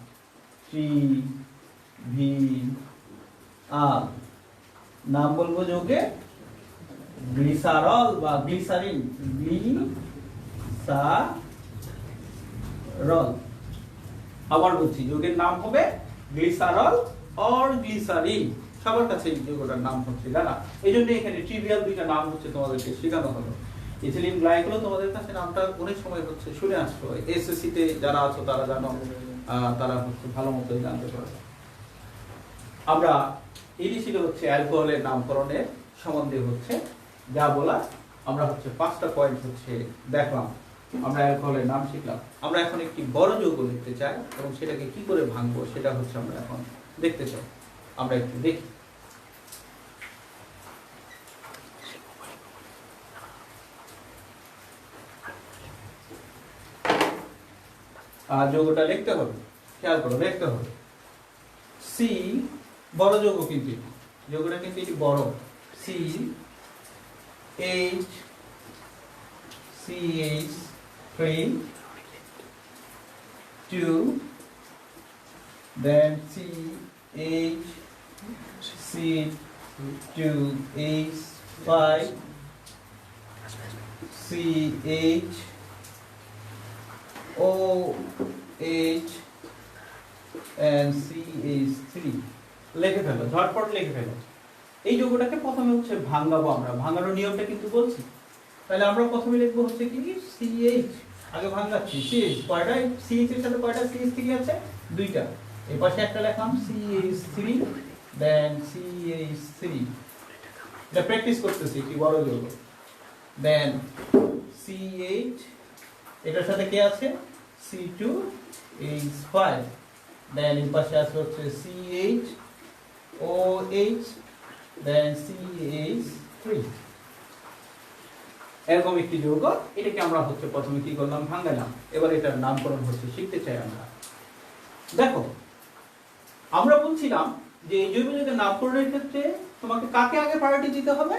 ট্রিভিয়াল। নাম বলবো যৌগে গ্লিসারল বা গ্লিসারিন, গ্লিসারল। আবার বলছি, যৌগের নাম হবে গ্লিসারল অর গ্লিসারিন, সবার কাছে এই যৌগটার নাম হচ্ছে জানা। এই জন্য এখানে ট্রিভিয়াল দুইটা নাম হচ্ছে তোমাদেরকে শেখানো হলো। ইথিলিন গ্লাইকল তোমাদের কাছে নামটা অনেক সময় হচ্ছে শুনে আসছো, এসএসসি তে যারা আছো তারা জানো, তারা হচ্ছে ভালো মতোই জানতে পারবে। আমরা এটি ছিল হচ্ছে অ্যালকোহলের নামকরণের সম্বন্ধে হচ্ছে যা বলা, আমরা হচ্ছে 5টা পয়েন্ট হচ্ছে দেখলাম, আমরা অ্যালকোহলের নাম শিখলাম। আমরা এখন একটি বড় যৌগ লিখতে চাই এবং সেটাকে কি করে ভাঙবো সেটা হচ্ছে আমরা এখন দেখতে চাই। আমরা একটু দেখি। যৌগটা লিখতে হবে, খেয়াল করো, লিখতে হবে সি, বড় যৌগ কিন্তু যৌগটা কিন্তু এটি বড়, CH3 2, then CH2H5, CHOH and CH3 লিখে ফেলো, ঝটপট লিখে ফেলো। এই যৌগটাকে প্রথমে হচ্ছে ভাঙাবো আমরা, ভাঙানোর নিয়মটা কিন্তু বলছি। তাহলে আমরা প্রথমে লিখবো হচ্ছে কি CH, আগে ভাঙাচ্ছি CH, কয়টা CH এর সাথে কয়টা CH3 আছে, দুইটা, এই পাশে একটা লিখলাম CH3 দেন CH3, এটা প্র্যাকটিস করতেছি কি বড় যৌগ, দেন CH, এটার সাথে কে আছে C2H5, দেন এর পাশে আছে হচ্ছে CHOH, দেন CH3, এরকম একটি যৌগ। এটাকে আমরা হচ্ছে প্রথমে কি করলাম, ভাঙালাম। এবার এটার নামকরণ হচ্ছে শিখতে চাই আমরা। দেখো আমরা বলছিলাম যে এই জৈব যৌগের নামকরণের ক্ষেত্রে তোমাকে কাকে আগে প্রায়োরিটি দিতে হবে,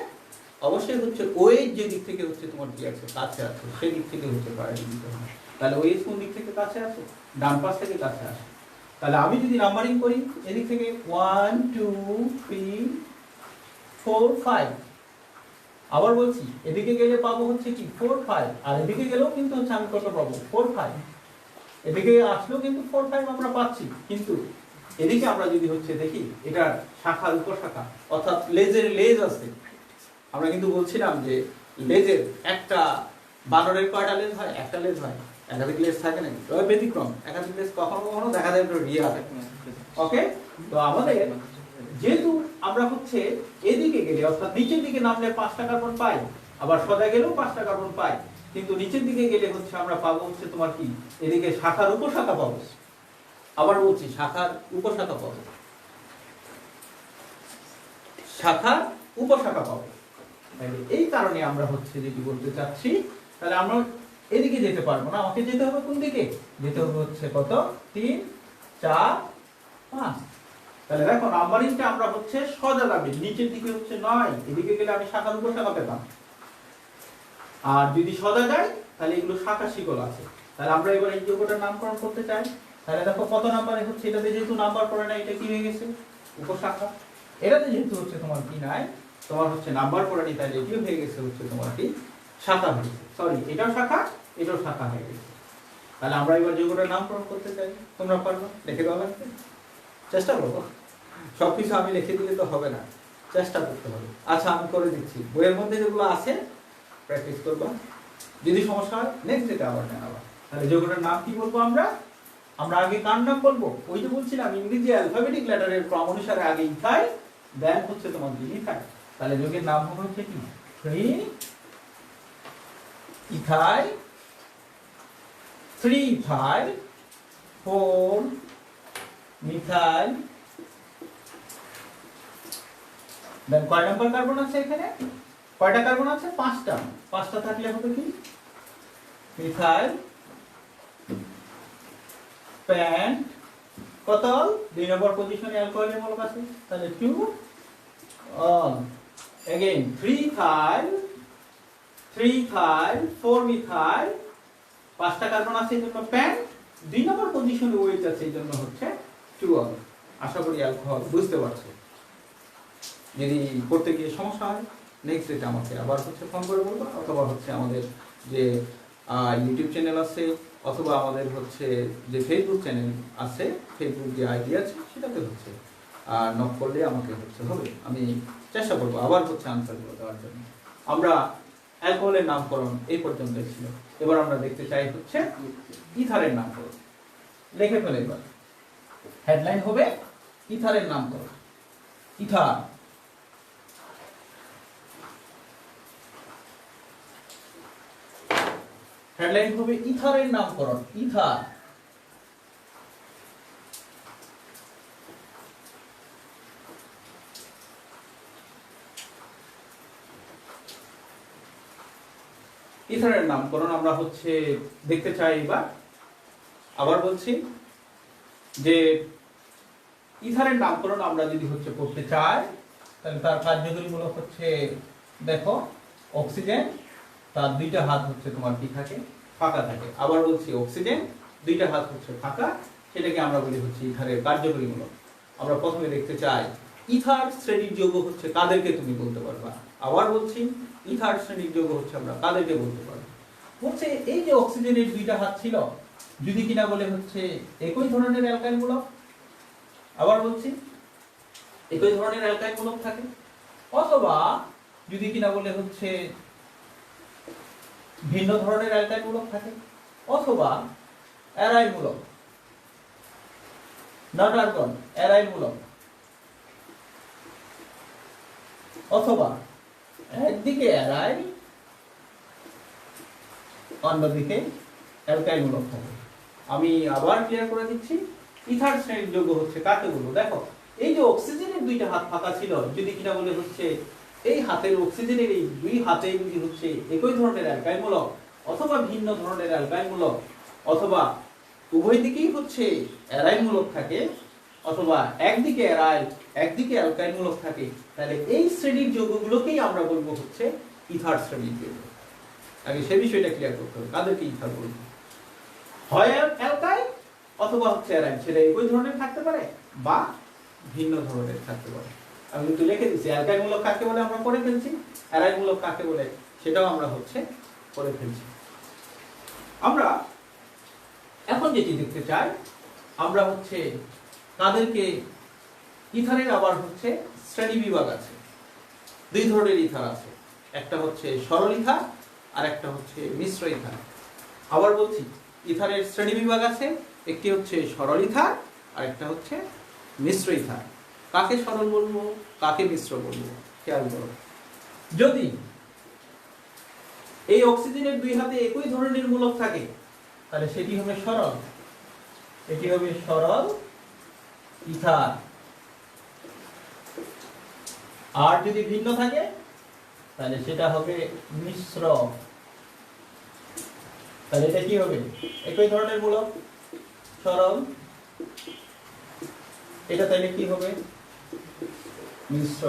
অবশ্যই হচ্ছে OH যে দিক থেকে হচ্ছে তোমার কি আছে কাছে আছে সেই দিক থেকে হচ্ছে প্রায়োরিটি দিতে হবে। তাহলে OH কোন দিক থেকে কাছে আছে, ডান পাশ থেকে কাছে আসে। তাহলে আমি যদি নাম্বারিং করি এদিক থেকে 1 2 3 4 5, আবার বলছি এদিকে গেলে পাবো হচ্ছে কি 4 5, আর এদিকে গেলেও কিন্তু হচ্ছে আমি কত পাবো 4 5, এদিকে আসলেও কিন্তু 4 5 আমরা পাচ্ছি। কিন্তু এদিকে আমরা যদি হচ্ছে দেখি এটার শাখা উপশাখা, অর্থাৎ লেজের লেজ আছে। আমরা কিন্তু বলছিলাম যে লেজের একটা বানরের কয়টা লেজ হয়, একটা লেজ হয়, একাধিক লেজ থাকে না, তবে ব্যতিক্রম একাধিক লেজ কখনো কখনো দেখা যায় রিয়া হয়। ওকে, তো আমাদের যেহেতু আমরা হচ্ছে এদিকে গেলে অর্থাৎ নিচের দিকে নামলে 5টা কার্বন পাই, আবার সোজা গেলেও 5টা কার্বন পাই, কিন্তু নিচের দিকে গেলে হচ্ছে আমরা পাবো হচ্ছে তোমার কি এদিকে শাখার উপশাখা পাবো। আবার বলছি শাখার উপশাখা পাবো, শাখার উপশাখা পাবো। এই কারণে আমরা হচ্ছে যেটি বলতে চাচ্ছি, তাহলে আমরা এদিকে যেতে পারবো না, আমাকে যেতে হবে কোন দিকে, যেতে হবে হচ্ছে কত 3 4 5। তাহলে দেখো নাম্বারিংটা আমরা হচ্ছে সোজা যাবে, নিচের দিকে হচ্ছে 9, এদিকে গেলে আমি শাখার উপশাখা পেতাম। আর যদি সোজা যায় তাহলে এগুলো শাখা শিকল আছে। তাহলে আমরা এবার এই যৌগটার নামকরণ করতে চাই। তাহলে দেখো কত নাম্বারে হচ্ছে, এটাতে যেহেতু নাম্বার পড়ে না, এটা কি হয়ে গেছে উপশাখা। এটাতে যেহেতু হচ্ছে তোমার কি নাই, তোমার হচ্ছে নাম্বার পড়ে নি, তাহলে এটিও হয়ে গেছে হচ্ছে তোমার কি শাখা হয়ে গেছে। সরি, এটাও শাখা, এটাও শাখা হয়ে গেছে। তাহলে আমরা এবার যৌগটার নামকরণ করতে চাই। তোমরা পারবে, লিখে দেওয়া লাগবে, চেষ্টা করবো। সবকিছু আমি লিখে দিলে তো হবে না, চেষ্টা করতে হবে। আচ্ছা আমি করে দিচ্ছি, বইয়ের মধ্যে যেগুলো আছে প্র্যাকটিস করবা, যদি সমস্যা হয় নেক্সট ডেতে আবার জানাবা। তাহলে যৌগটার নাম কি বলবো আমরা, আমরা আগে কার নাম বলবো, ওই যে বলছিলাম ইংরেজি অ্যালফাবেটিক লেটারের ক্রম অনুসারে আগে ইথাইল, দেন হচ্ছে তোমার মিথাইল। তাহলে যৌগের নাম হবে হচ্ছে কি 3 ইথাইল, 3 ইথাইল, 4 মিথাইল। দেন কয় নাম্বার কার্বন আছে এখানে, কয়টা কার্বন আছে 5টা, 5টা থাকলে হবে কি মিথাইল প্যান্ট, কত 2 নম্বর পজিশনে অ্যালকোহলের মূলক আছে, তাহলে 2 on again 3 ethyl, 3 ethyl, 4 methyl, 5টা কার্বন আছে এর জন্য প্যান্ট, 2 নম্বর পজিশনে ওয়েট আছে এই জন্য হচ্ছে 2 অন। আশা করি অ্যালকোহল বুঝতে পারছো। যদি করতে গিয়ে সমস্যা হয় নেক্সট ডেতে আমাকে আবার হচ্ছে ফোন করে বলবো, অথবা হচ্ছে আমাদের যে ইউটিউব চ্যানেল আছে, অথবা আমাদের হচ্ছে যে ফেসবুক চ্যানেল আছে, ফেসবুক যে আইডি আছে সেটাতে হচ্ছে নক করলে আমাকে হচ্ছে হবে, আমি চেষ্টা করবো আবার হচ্ছে আনসার করে দেওয়ার জন্য। আমরা অ্যালকোহলের নামকরণ এই পর্যন্ত ছিল, এবার আমরা দেখতে চাই হচ্ছে ইথারের নামকরণ। লিখে ফেলে এবার, হেডলাইন হবে ইথারের নামকরণ। ইথার, হেডলাইন হবে ইথারের নামকরণ। ইথার, ইথারের নামকরণ আমরা হচ্ছে দেখতে চাই এবার। আবার বলছি যে ইথারের নামকরণ আমরা যদি হচ্ছে করতে চাই, তাহলে তার কার্যকরীমূলক হচ্ছে দেখো অক্সিজেন, তার 2টা হাত হচ্ছে তোমার কি থাকে ফাঁকা থাকে। আবার বলছি অক্সিজেন 2টা হাত হচ্ছে ফাঁকা, সেটাকে আমরা বলি হচ্ছে ইথারের কার্যকরীমূলক। আমরা প্রথমে দেখতে চাই ইথার শ্রেণীর যৌগ হচ্ছে কাদেরকে তুমি বলতে পারবা। আবার বলছি ইথার শ্রেণীর যৌগ হচ্ছে আমরা কাদেরকে বলতে পারবো। বলছে এই যে অক্সিজেনের 2টা হাত ছিল, যদি কিনা বলে হচ্ছে একই ধরনের অ্যালকাইল মূলক, আবার বলছি একই ধরনের অ্যালকাইল মূলক থাকে, অথবা যদি কিনা বলে হচ্ছে ভিন্ন ধরনের অ্যালকাইল মূলক থাকে, অথবা অ্যারাইল মূলক, নট আর্গন অ্যারাইল মূলক, অথবা একদিকে অ্যারাইল অন্যদিকে অ্যালকাইল মূলক থাকে। আমি আবার ক্লিয়ার করে দিচ্ছি, ইথার শ্রেণীর যৌগ হচ্ছে কাকে বলবো? দেখো, এই যে অক্সিজেনের দুইটা হাত ফাঁকা ছিল, যদি কিনা বলে হচ্ছে এই হাতের অক্সিজেনের এই দুই হাতে যদি হচ্ছে একই ধরনের অ্যালকাইল মূলক অথবা ভিন্ন ধরনের অ্যালকাইল মূলক অথবা উভয় দিকেই হচ্ছে অ্যারাইল মূলক থাকে অথবা একদিকে অ্যারাইল একদিকে অ্যালকাইল মূলক থাকে, তাহলে এই শ্রেণীর যৌগগুলোকেই আমরা বলবো হচ্ছে ইথার শ্রেণীর যৌগ। আগে সে বিষয়টা ক্লিয়ার করতে হবে, কাদেরকে ইথার বলবো? হয় অ্যালকাইল অথবা হচ্ছে অ্যারাইল, সেটা একই ধরনের থাকতে পারে বা ভিন্ন ধরনের থাকতে পারে। আমি কিন্তু লিখে দিচ্ছি অ্যালকাইল মূলক কাকে বলে আমরা করে ফেলছি, অ্যারাইল মূলক কাকে বলে সেটাও আমরা হচ্ছে করে ফেলছি। আমরা এখন যেটি দেখতে চাই, আমরা হচ্ছে তাদেরকে ইথারের আবার হচ্ছে শ্রেণী বিভাগ আছে। দুই ধরনের ইথার আছে, একটা হচ্ছে সরল ইথার আর একটা হচ্ছে মিশ্র ইথার। আবার বলছি, ইথারের শ্রেণী বিভাগ আছে, একটি হচ্ছে সরল ইথার আর একটা হচ্ছে মিশ্র ইথার। কাকে সরল বলবো, কাকে মিশ্র বলবো খেয়াল করো। যদি এই অক্সিজেনের দুই হাতে একই ধরনের মূলক থাকে তাহলে সেটি হবে সরল, এটি হবে সরল ইথার। আর যদি ভিন্ন থাকে তাহলে সেটা হবে মিশ্র। তাহলে এটা কি হবে? একই ধরনের মূলক সরল, এটা তাহলে কি হবে? মিশ্র।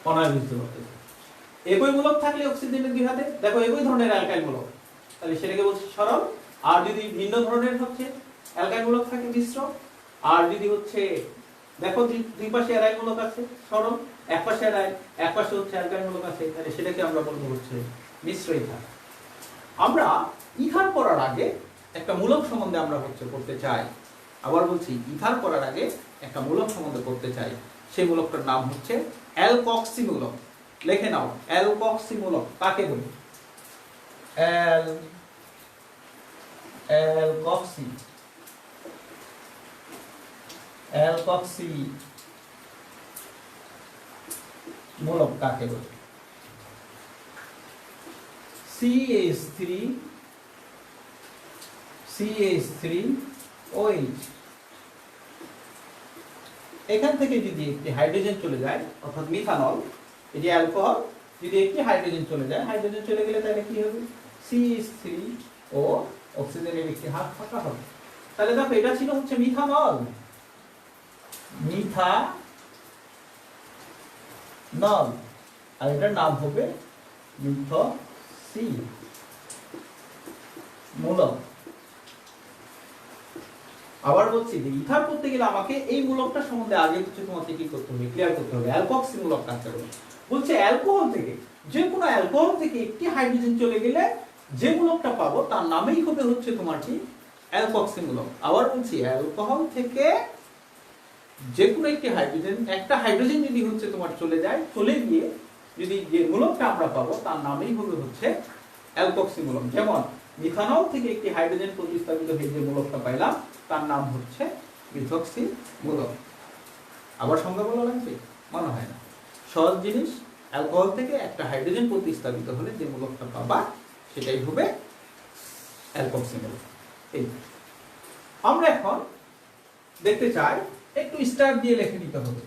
অনায় বুঝতে পারতেছে। একই মূলক থাকলে অক্সিজেনের দুই হাতে, দেখো একই ধরনের অ্যালকাইল মূলক, তাহলে সেটাকে বলছি সরল। আর যদি ভিন্ন ধরনের হচ্ছে অ্যালকাইল মূলক থাকে মিশ্র। আর যদি হচ্ছে দেখো দুই পাশে অ্যারাইল মূলক আছে সরল, এক পাশে অ্যারাইল এক পাশে হচ্ছে অ্যালকাইল মূলক আছে, তাহলে সেটাকে আমরা বলবো হচ্ছে মিশ্র ইথার। আমরা ইথার করার আগে একটা মূলক সম্বন্ধে আমরা হচ্ছে করতে চাই। আবার বলছি, ইথার করার আগে একটা মূলক সম্বন্ধে করতে চাই, সেই মূলকটার নাম হচ্ছে অ্যালকক্সি মূলক। লিখে নাও, অ্যালকক্সি মূলক কাকে বলি? অ্যালকক্সি, অ্যালকক্সি মূলক কাকে বলে? CH3OH, এখান থেকে যদি একটি হাইড্রোজেন চলে যায় অর্থাৎ মিথানল, এই যে অ্যালকোহল, যদি একটি হাইড্রোজেন চলে যায়, হাইড্রোজেন চলে গেলে তাহলে কি হবে? CH3O, অক্সিজেনের একটি হাত ফাঁকা হবে। তাহলে দেখো, এটা ছিল হচ্ছে মিথানল, মিথানল, আর এটার নাম হবে মিথক্সি মূলক। আবার বলছি যে ইথার করতে গেলে আমাকে এই মূলকটা সম্বন্ধে আগে হচ্ছে তোমাকে কি করতে হবে? ক্লিয়ার করতে হবে। অ্যালকক্সি মূলক কাকে বলে? বলছে অ্যালকোহল থেকে, যে কোনো অ্যালকোহল থেকে একটি হাইড্রোজেন চলে গেলে যে মূলকটা পাবো তার নামেই হবে হচ্ছে তোমার কি? অ্যালকক্সি মূলক। আবার বলছি, অ্যালকোহল থেকে যে কোনো একটি হাইড্রোজেন, একটা হাইড্রোজেন যদি হচ্ছে তোমার চলে যায়, চলে গিয়ে যদি যে মূলকটা আমরা পাবো তার নামেই হবে হচ্ছে অ্যালকক্সি মূলক। যেমন মিথানল থেকে একটি হাইড্রোজেন প্রতিস্থাপিত হয়ে যে মূলকটা পাইলাম তার নাম হচ্ছে মিথক্সি মূলক। আবার সংজ্ঞা বলা লাগবে? মনে হয় না। সহজ জিনিস, অ্যালকোহল থেকে একটা হাইড্রোজেন প্রতিস্থাপিত হলে যে মূলকটা পাবা সেটাই হবে অ্যালকক্সি মূলক। এই আমরা এখন দেখতে চাই, একটু স্টার দিয়ে লিখে নিতে হবে,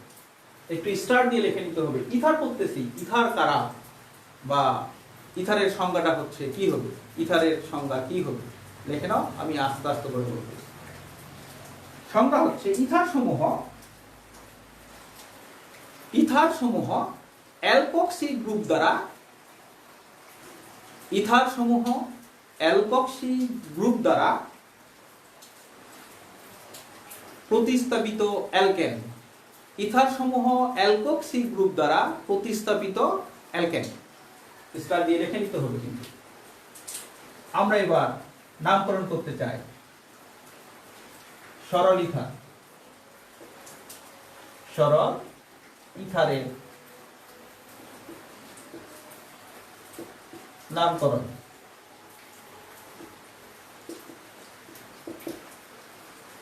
একটু স্টার দিয়ে লিখে নিতে হবে। ইথার করতেছি, ইথার কারা বা ইথারের সংজ্ঞাটা হচ্ছে কি হবে? ইথারের সংজ্ঞা কি হবে? লিখে নাও, আমি আস্তে আস্তে করে বলবো। সংজ্ঞা হচ্ছে ইথার সমূহ অ্যালকক্সি গ্রুপ দ্বারা, ইথার সমূহ অ্যালকক্সি গ্রুপ দ্বারা প্রতিস্থাপিত অ্যালকেন। ইথার সমূহ অ্যালকক্সি গ্রুপ দ্বারা প্রতিস্থাপিত অ্যালকেন। স্টার দিয়ে লিখে নিতে হবে। কিন্তু আমরা এবার নামকরণ করতে চাই। সরল ইথার, সরল ইথারের নামকরণ।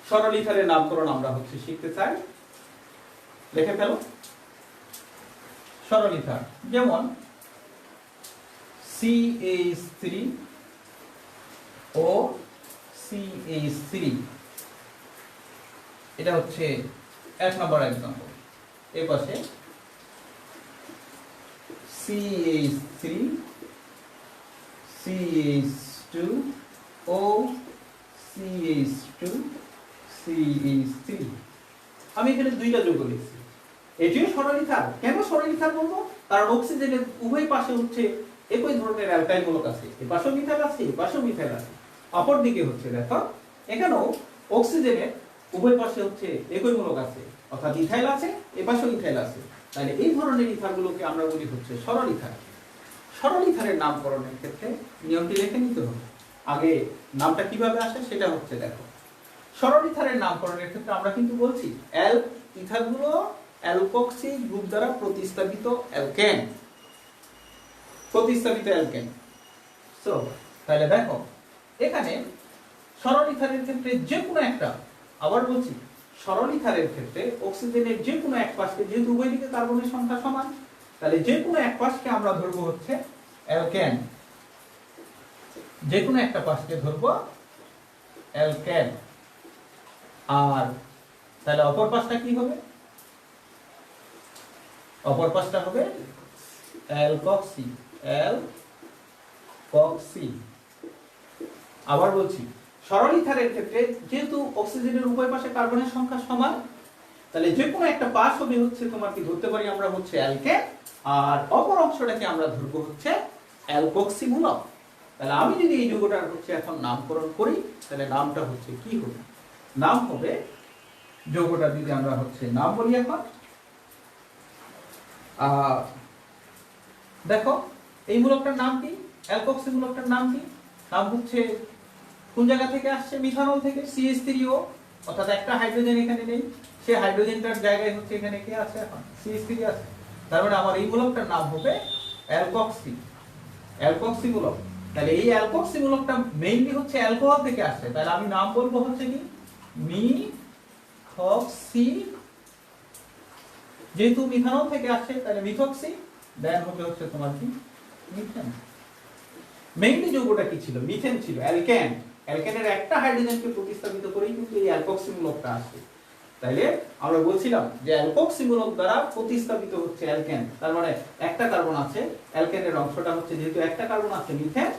সরল ইথারের নামকরণ আমরা হচ্ছে শিখতে চাই। লিখে ফেলো। সরল ইথার যেমন CH3 ও CH3, এটা হচ্ছে 1 নম্বর एग्जांपल। এই পাশে CH3 CH2 ও CH2 CH3, আমি এখানে দুইটা যৌগ লিখছি। এটিও সরলিথার। কেন সরলিথার বলবো? কারণ অক্সিজেনের উভয় পাশে হচ্ছে একই ধরনের অ্যালকাইল মূলক আছে, এই পাশেও মিথাইল আছে, এই পাশেও মিথাইল আছে। অপর দিকে হচ্ছে দেখো এখানেও অক্সিজেনের উভয় পাশে হচ্ছে একই মূলক আছে, অর্থাৎ ইথাইল আছে, এই পাশেও ইথাইল আছে। তাহলে এই ধরনের ইথারগুলোকে আমরা বলি হচ্ছে সরলিথার। সরলিথারের নামকরণের ক্ষেত্রে নিয়মটি লিখে নিতে হবে। আগে নামটা কিভাবে আসে সেটা হচ্ছে দেখো। সরলিথারের নামকরণের ক্ষেত্রে আমরা কিন্তু বলছি ইথারগুলো অ্যালকক্সি গ্রুপ দ্বারা প্রতিস্থাপিত অ্যালকেন, সো তাহলে দেখো এখানে সরলিথারের ক্ষেত্রে যে কোনো একটা, আবার বলছি সরলিথারের ক্ষেত্রে অক্সিজেনের যে কোনো এক পাশকে, যেহেতু উভয় দিকে কার্বনের সংখ্যা সমান, তাহলে যে কোনো এক পাশকে আমরা ধরবো হচ্ছে অ্যালকেন, যে কোনো একটা পাশকে ধরবো অ্যালকেন। আর তাহলে অপর পাশটা কি হবে? অপর পাশটা হবে অ্যালকক্সি, অ্যালকক্সি। আবার বলছি সরলিথারের ক্ষেত্রে যেহেতু অক্সিজেনের উভয় পাশে কার্বনের সংখ্যা সমান, তাহলে যে কোনো একটা পাশ হবে হচ্ছে তোমার কি ধরতে পারি আমরা হচ্ছে অ্যালকেন, আর অপর অংশটাকে আমরা ধরবো হচ্ছে অ্যালকক্সি মূলক। তাহলে আমি যদি এই যৌগটার হচ্ছে এখন নামকরণ করি, তাহলে নামটা হচ্ছে কি হবে? নাম হবে, যৌগটা যদি আমরা হচ্ছে নাম বলি এখন, দেখো এই মূলকটার নাম কি? অ্যালকক্সি মূলকটার নাম কি? নাম হচ্ছে কোন জায়গা থেকে আসছে? মিথানল থেকে, CH3O, অর্থাৎ একটা হাইড্রোজেন এখানে নেই, সেই হাইড্রোজেনটার জায়গায় হচ্ছে এখানে কি আছে? এখন CH3 আছে। তার মানে আমার এই মূলকটার নাম হবে অ্যালকক্সি, অ্যালকক্সি মূলক। তাহলে এই অ্যালকক্সি মূলকটা মেইনলি হচ্ছে অ্যালকোহল থেকে আসছে, তাহলে আমি নাম বলবো হচ্ছে কি মিথক্সি, যেহেতু মিথানল থেকে আসছে তাহলে মিথক্সি, দেন হবে হচ্ছে তোমার কি মিথেন। মেইনলি যৌগটা কি ছিল? মিথেন ছিল, অ্যালকেন। অ্যালকেনের একটা হাইড্রোজেনকে প্রতিস্থাপিত করেই কিন্তু এই অ্যালকক্সি মূলকটা আসে। তাইলে আমরা বলছিলাম যে অ্যালকক্সি মূলক দ্বারা প্রতিস্থাপিত হচ্ছে অ্যালকেন, তার মানে একটা কার্বন আছে, অ্যালকেনের অংশটা হচ্ছে যেহেতু একটা কার্বন আছে মিথেন,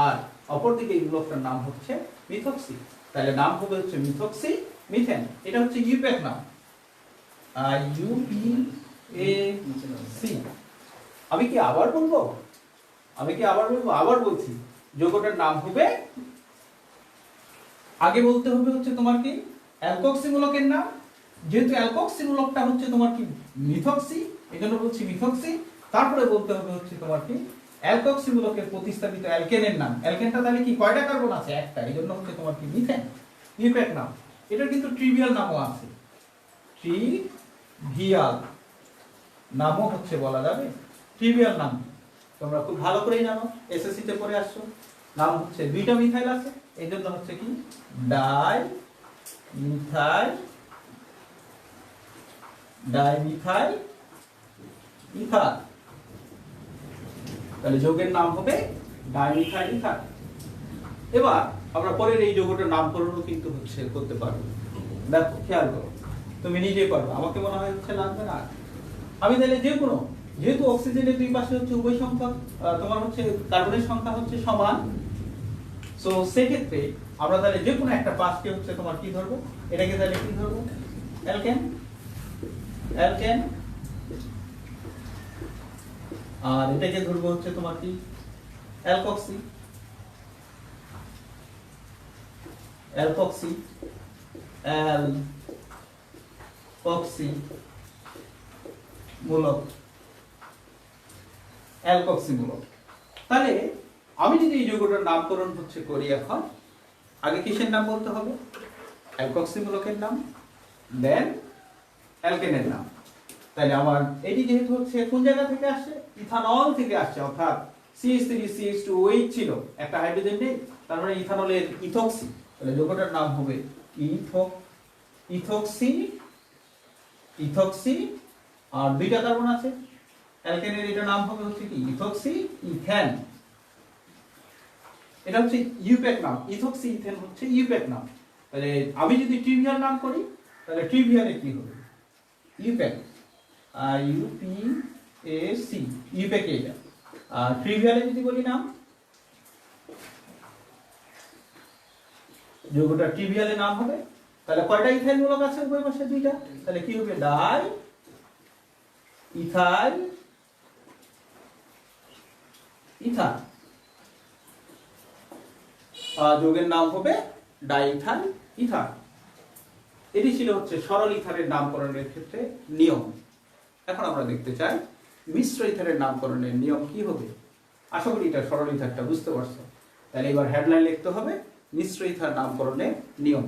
আর অপরদিকে এই মূলকটার নাম হচ্ছে মিথক্সি। তাহলে নাম হবে হচ্ছে মিথক্সি মিথেন। এটা হচ্ছে ইউপ্যাক নাম, IUPAC। আমি কি আবার বলবো? আবার বলছি, যৌগটার নাম হবে, আগে বলতে হবে হচ্ছে তোমার কি অ্যালকক্সি মূলকের নাম, যেহেতু অ্যালকক্সি মূলকটা হচ্ছে তোমার কি মিথক্সি, এজন্য বলছি মিথক্সি। তারপরে বলতে হবে হচ্ছে তোমার কি অ্যালকক্সি মূলকের প্রতিস্থাপিত অ্যালকেনের নাম। অ্যালকেনটা তাহলে কি কয়টা কার্বন আছে? একটা, এজন্য হচ্ছে তোমার কি মিথেন, ইউপ্যাক নাম। এটা কিন্তু ট্রিভিয়াল নামও আছে, ট্রিভিয়াল নামও হচ্ছে বলা যাবে। ট্রিভিয়াল নাম তোমরা খুব ভালো করেই জানো, এসএসসি তে পড়ে আসছো। নাম হচ্ছে দুইটা মিথাইল আছে, এইজন্য হচ্ছে কি ডাইমিথাইল ইথার। তাহলে যৌগের নাম হবে ডাইমিথাইল ইথার। এবার আমরা পরের এই যৌগটার নামকরণও কিন্তু হচ্ছে করতে পারবো। দেখো খেয়াল করো, তুমি নিজেই পারবে, আমাকে মনে হয় হচ্ছে লাগবে না। আমি তাহলে যে কোনো, যেহেতু অক্সিজেনের দুই পাশে হচ্ছে উভয় সংখ্যা তোমার হচ্ছে কার্বনের সংখ্যা হচ্ছে সমান, সো সেক্ষেত্রে আমরা তাহলে যে কোনো একটা পাশকে হচ্ছে তোমার কি ধরবো? এটাকে তাহলে কি ধরবো? Alkane, alkane. আর এটাকে ধরবো হচ্ছে তোমার কি অ্যালকক্সি, অ্যালকক্সি, অ্যালকক্সি মূলক, অ্যালকক্সি মূলক। তাহলে আমি যদি এই যৌগটার নামকরণ হচ্ছে করি এখন, আগে কিসের নাম বলতে হবে? অ্যালকক্সি মূলকের নাম, দেন অ্যালকেনের নাম। তাহলে আমার এটি যেহেতু হচ্ছে কোন জায়গা থেকে আসছে? ইথানল থেকে আসছে, অর্থাৎ CH3 CH2OH ছিল, একটা হাইড্রোজেন নেই, তার মানে ইথানলের ইথক্সি। তাহলে যৌগটার নাম হবে ইথক্সি, ইথক্সি। আর দুইটা কার্বন আছে, অ্যালকেনের এটা নাম হবে হচ্ছে কি ইথক্সি ইথেন। এটা হচ্ছে ইউপ্যাক নাম, ইথক্সি ইথেন হচ্ছে ইউপ্যাক নাম। তাহলে আমি যদি ট্রিভিয়াল নাম করি তাহলে ট্রিভিয়ালে কি হবে? ইউপ্যাক, IUPAC, ইউপ্যাক এটা। আর ট্রিভিয়ালে যদি বলি নাম, যৌগটা ট্রিভিয়ালে নাম হবে, তাহলে কয়টা ইথাইল মূলক আছে উভয় পাশে? দুইটা। তাহলে কি হবে? Die ethyl ether. যৌগের নাম হবে ডাইইথাইল ইথার। এটি ছিল হচ্ছে সরল ইথারের নামকরণের ক্ষেত্রে নিয়ম। এখন আমরা দেখতে চাই মিশ্র ইথারের নামকরণের নিয়ম কি হবে। আশা করি এটা সরল ইথারটা বুঝতে পারছো। তাহলে এবার হেডলাইন লিখতে হবে মিশ্র ইথার নামকরণের নিয়ম।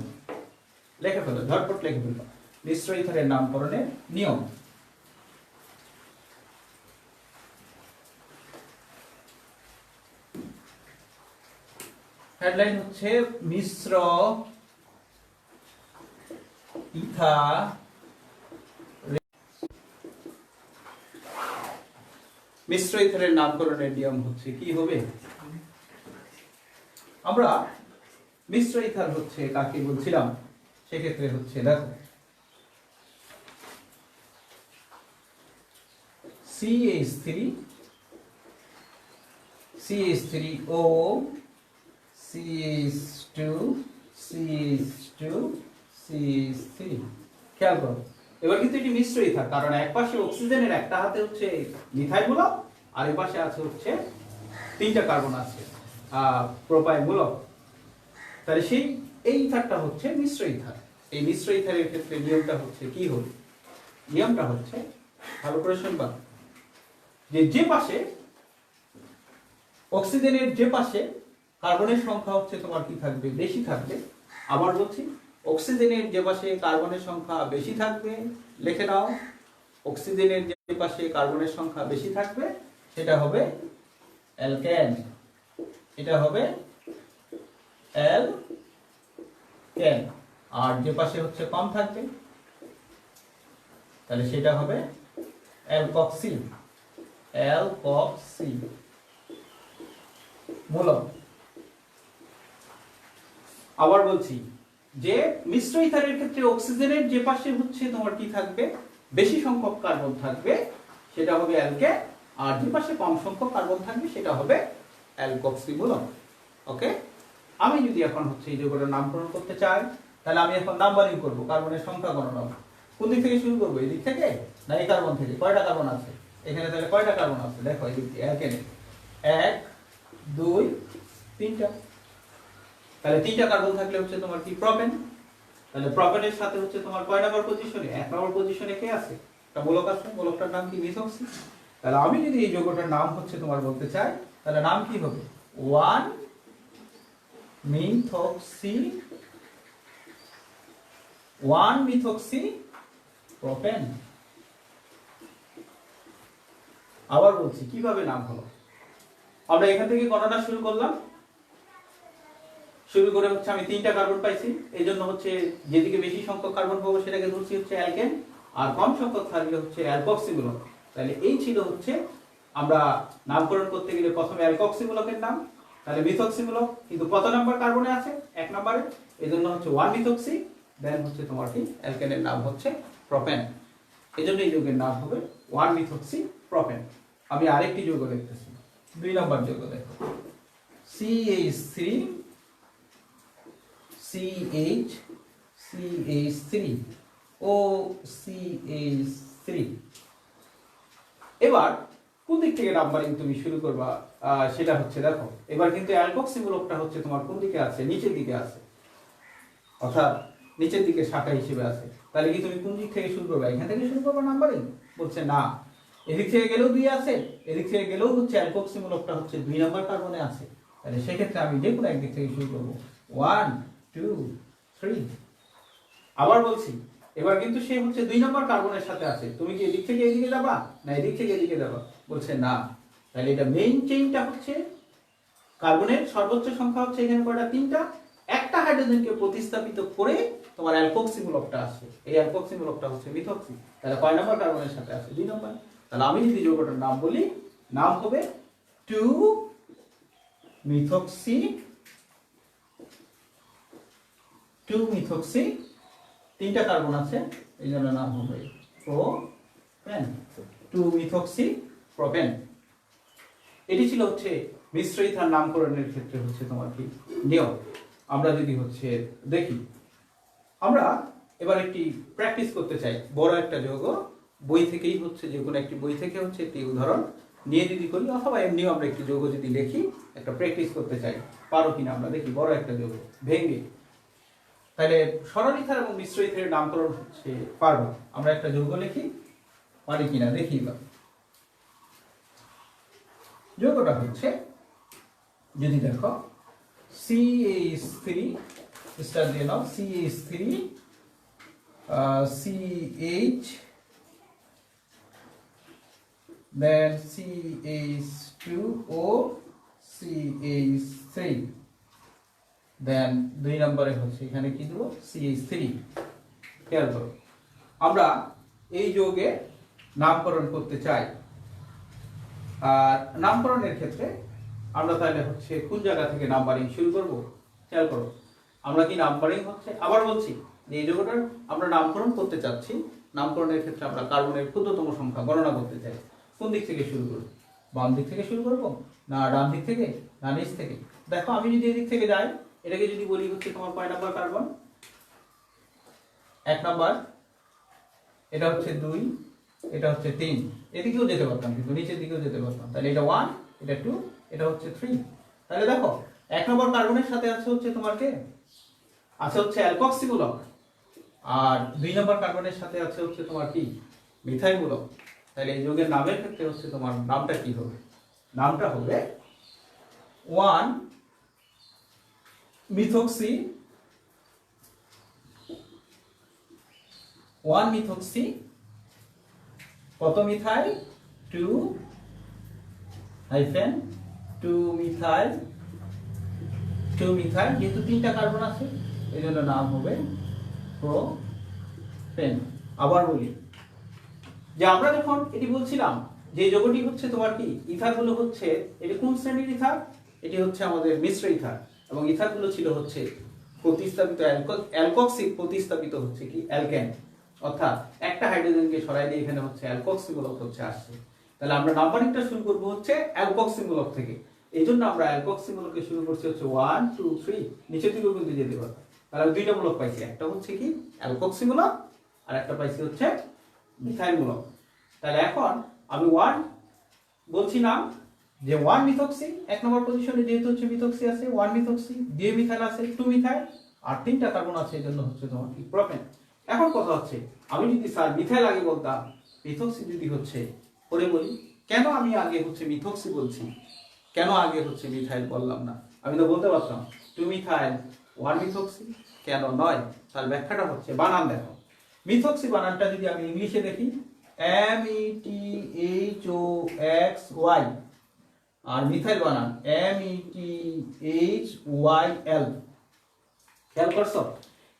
লিখে ফেলো, ঝটপট লিখে ফেলো, মিশ্র ইথারের নামকরণের নিয়ম। হেডলাইন হচ্ছে মিশ্র ইথার মিশ্র ইথারের নামকরণের নিয়ম হচ্ছে কি হবে। আমরা মিশ্র ইথার হচ্ছে কাকে বলছিলাম, সেক্ষেত্রে হচ্ছে দেখো CH3O CH2 খেয়াল করো। এবার কিন্তু এটি মিশ্র ইথার, কারণ এক পাশে অক্সিজেনের একটা হাতে হচ্ছে মিথাইল মূলক, আর এই পাশে আছে হচ্ছে তিনটা কার্বন আছে প্রোপাইল মূলক। তাহলে এই ইথারটা হচ্ছে মিশ্র ইথার। এই মিশ্র ইথারের ক্ষেত্রে নিয়মটা হচ্ছে কি হবে? নিয়মটা হচ্ছে ভালো করে শুনবা, যে পাশে অক্সিজেনের যে পাশে কার্বনের সংখ্যা হচ্ছে তোমার কি থাকবে? বেশি থাকবে। আবার বলছি, অক্সিজেনের যে পাশে কার্বনের সংখ্যা বেশি থাকবে, লিখে নাও, অক্সিজেনের যে পাশে কার্বনের সংখ্যা বেশি থাকবে সেটা হবে অ্যালকেন, এটা হবে অ্যালকেন। আর যে পাশে হচ্ছে কম থাকবে তাহলে সেটা হবে অ্যালকক্সি, অ্যালকক্সি মূলক। আবার বলছি যে মিশ্র ইথারের ক্ষেত্রে অক্সিজেনের যে পাশে হচ্ছে তোমার কি থাকবে? বেশি সংখ্যক কার্বন থাকবে সেটা হবে অ্যালকেন, আর যে পাশে কম সংখ্যক কার্বন থাকবে সেটা হবে অ্যালকক্সি মূলক। ওকে, আমি যদি এখন হচ্ছে এই যৌগটার নামকরণ করতে চাই তাহলে আমি এখন নাম্বারিং করব, কার্বনের সংখ্যা গণনা। কোন দিক থেকে শুরু করবো? এই দিক থেকে না এই কার্বন থেকে? কয়টা কার্বন আছে এখানে? তাহলে কয়টা কার্বন আছে দেখো, এই দিক থেকে অ্যালকেনে 1 2 3টা। তাহলে 3টা কার্বন থাকলে হচ্ছে তোমার কি? প্রোপেন। তাহলে প্রোপেনের সাথে হচ্ছে তোমার কয় নাম্বার পজিশনে? 1 নম্বর পজিশনে কে আছে? একটা মূলক আছে, মূলকটার নাম কি? মিথক্সি। তাহলে আমি যদি এই যৌগটার নাম হচ্ছে তোমার বলতে চাই তাহলে নাম কি হবে? 1 মিথক্সি, 1 মিথক্সি প্রোপেন। আবার বলছি কিভাবে নাম হলো। আমরা এখান থেকে গণনা শুরু করলাম, শুরু করে হচ্ছে আমি 3টা কার্বন পাইছি, এই জন্য হচ্ছে যেদিকে বেশি সংখ্যক কার্বন পাবো সেটাকে ধরছি হচ্ছে অ্যালকেন, আর কম সংখ্যক থাকলে হচ্ছে অ্যালকক্সি মূলক। তাহলে এই ছিল হচ্ছে আমরা নামকরণ করতে গেলে প্রথমে অ্যালকক্সি মূলকের নাম, তাহলে মিথক্সি মূলক কিন্তু কত নাম্বার কার্বনে আছে? 1 নম্বরে, এই জন্য হচ্ছে 1 মিথক্সি, দেন হচ্ছে তোমার কি? অ্যালকেনের নাম হচ্ছে প্রোপেন। এই জন্য এই যৌগের নাম হবে 1 মিথক্সি প্রোপেন। আমি আরেকটি যৌগ লিখতেছি, 2 নম্বর যৌগ দেখো, CH3 এবার কোন দিক থেকে নাম্বারিং তুমি শুরু করবা সেটা হচ্ছে দেখো, এবার কিন্তু অ্যালকক্সি মূলকটা হচ্ছে তোমার কোন দিকে আছে? নিচের দিকে আছে, অর্থাৎ নিচের দিকে শাখা হিসেবে আছে। তাহলে কি তুমি কোন দিক থেকে শুরু করবে? এখান থেকে শুরু করবে নাম্বারিং? বলছে না, এদিক থেকে গেলেও 2 আছে, এদিক থেকে গেলেও হচ্ছে অ্যালকক্সি মূলকটা হচ্ছে 2 নম্বর কার্বনে আছে। তাহলে সেক্ষেত্রে আমি যে কোনো একদিক থেকে শুরু করবো, 1 2 3। আবার বলছি এবার কিন্তু সে হচ্ছে 2 নম্বর কার্বনের সাথে আছে, তুমি কি এদিক থেকে এদিকে যাবা না এদিক থেকে এদিকে যাবা? বলছে না। তাহলে এটা মেইন চেইনটা হচ্ছে কার্বনের সর্বোচ্চ সংখ্যা হচ্ছে এখানে কয়টা? 3টা। একটা হাইড্রোজেনকে প্রতিস্থাপিত করে তোমার অ্যালকক্সি মূলকটা আসে, এই অ্যালকক্সি মূলকটা হচ্ছে মিথক্সি। তাহলে কয় নম্বর কার্বনের সাথে আছে? 2 নম্বর। তাহলে আমি যদি যৌগটার নাম বলি, নাম হবে 2 মিথক্সি 2-মিথক্সি, 3টা কার্বন আছে এই জন্য নাম হবে প্রোপেন, 2-মিথক্সি প্রোপেন। এটি ছিল হচ্ছে মিশ্র ইথার নামকরণের ক্ষেত্রে হচ্ছে তোমার কি নিয়ম। আমরা যদি হচ্ছে দেখি, আমরা এবার একটি প্র্যাকটিস করতে চাই। বড় একটা যৌগ বই থেকেই হচ্ছে, যে কোনো একটি বই থেকে হচ্ছে একটি উদাহরণ নিয়ে যদি করি, অথবা এমনিও আমরা একটি যৌগ যদি লিখি, একটা প্র্যাকটিস করতে চাই, পারো কিনা আমরা দেখি। বড় একটা যৌগ ভেঙে, তাহলে সরল ইথার এবং মিশ্র ইথারের নামকরণ হচ্ছে পারবো। আমরা একটা যৌগ লিখি, পারি কিনা দেখি। যৌগটা হচ্ছে, যদি দেখো CH3, স্টার দিয়ে নাও, CH3 CH, then CH2O CH3, then 2 নম্বরে হচ্ছে এখানে কি দেবো, CH3। খেয়াল করো, আমরা এই যৌগে নামকরণ করতে চাই। আর নামকরণের ক্ষেত্রে আমরা তাহলে হচ্ছে কোন জায়গা থেকে নাম্বারিং শুরু করব? খেয়াল করো, আমরা কি নাম্বারিং হচ্ছে, আবার বলছি যে এই যৌগটার আমরা নামকরণ করতে চাচ্ছি। নামকরণের ক্ষেত্রে আমরা কার্বনের ক্ষুদ্রতম সংখ্যা গণনা করতে চাই। কোন দিক থেকে শুরু করব? বাম দিক থেকে শুরু করব, না ডান দিক থেকে, না নিচ থেকে? দেখো, আমি যদি এদিক থেকে যাই, এটাকে যদি বলি হচ্ছে তোমার কয় নাম্বার কার্বন? 1 নাম্বার, এটা হচ্ছে 2, এটা হচ্ছে 3। এদিকেও যেতে পারতাম, কিন্তু নিচের দিকেও যেতে পারতাম। তাহলে এটা 1, এটা 2, এটা হচ্ছে 3। তাহলে দেখো, 1 নম্বর কার্বনের সাথে আছে হচ্ছে তোমার কে, আছে হচ্ছে অ্যালকক্সি মূলক, আর 2 নম্বর কার্বনের সাথে আছে হচ্ছে তোমার কি, মিথাইল মূলক। তাহলে এই যৌগের নামের ক্ষেত্রে হচ্ছে তোমার নামটা কি হবে? নামটা হবে 1-মিথক্সি, 1-মিথক্সি কত মিথাইল? 2-মিথাইল, 2-মিথাইল, যেহেতু 3টা কার্বন আছে এই জন্য নাম হবে প্রোপেন। আবার বলি যে আমরা যখন এটি বলছিলাম যে যৌগটি হচ্ছে তোমার কি, ইথারগুলো হচ্ছে, এটি কোন শ্রেণীর ইথার? এটি হচ্ছে আমাদের মিশ্র ইথার, এবং ইথারগুলো ছিল হচ্ছে প্রতিস্থাপিত অ্যালকক্সি, প্রতিস্থাপিত হচ্ছে কি অ্যালকেন, অর্থাৎ একটা হাইড্রোজেনকে সরাই দিয়ে এখানে হচ্ছে অ্যালকক্সি মূলক হচ্ছে আসছে। তাহলে আমরা নাম্বারিংটা শুরু করব হচ্ছে অ্যালকক্সি মূলক থেকে। এই জন্য আমরা অ্যালকক্সি মূলকে শুরু করছি হচ্ছে 1 2 3, নিচের দিকেও কিন্তু যেতে পারবো। তাহলে 2টা মূলক পাইছি, একটা হচ্ছে কি অ্যালকক্সি মূলক, আর একটা পাইছি হচ্ছে মিথাইল মূলক। তাহলে এখন আমি 1 বলছি না, যে 1-মিথক্সি 1 নম্বর পজিশনে যেহেতু হচ্ছে মিথক্সি আছে, 1-মিথক্সি, 2 মিথাইল আছে, 2 মিথাইল, আর 3টা কার্বন আছে, এই জন্য হচ্ছে তোমার কি প্রোপেন। এখন কথা হচ্ছে, আমি যদি স্যার মিথাইল আগে বলতাম, মিথক্সি যদি হচ্ছে পরে বলি, কেন আমি আগে হচ্ছে মিথক্সি বলছি, কেন আগে হচ্ছে মিথাইল বললাম না? আমি তো বলতে পারতাম 2 মিথাইল 1-মিথক্সি, কেন নয়? তার ব্যাখ্যাটা হচ্ছে, বানান দেখো, মিথক্সি বানানটা যদি আমি ইংলিশে দেখি, METHOXY, আর মিথাইল বানান METHYL। খেয়াল করছো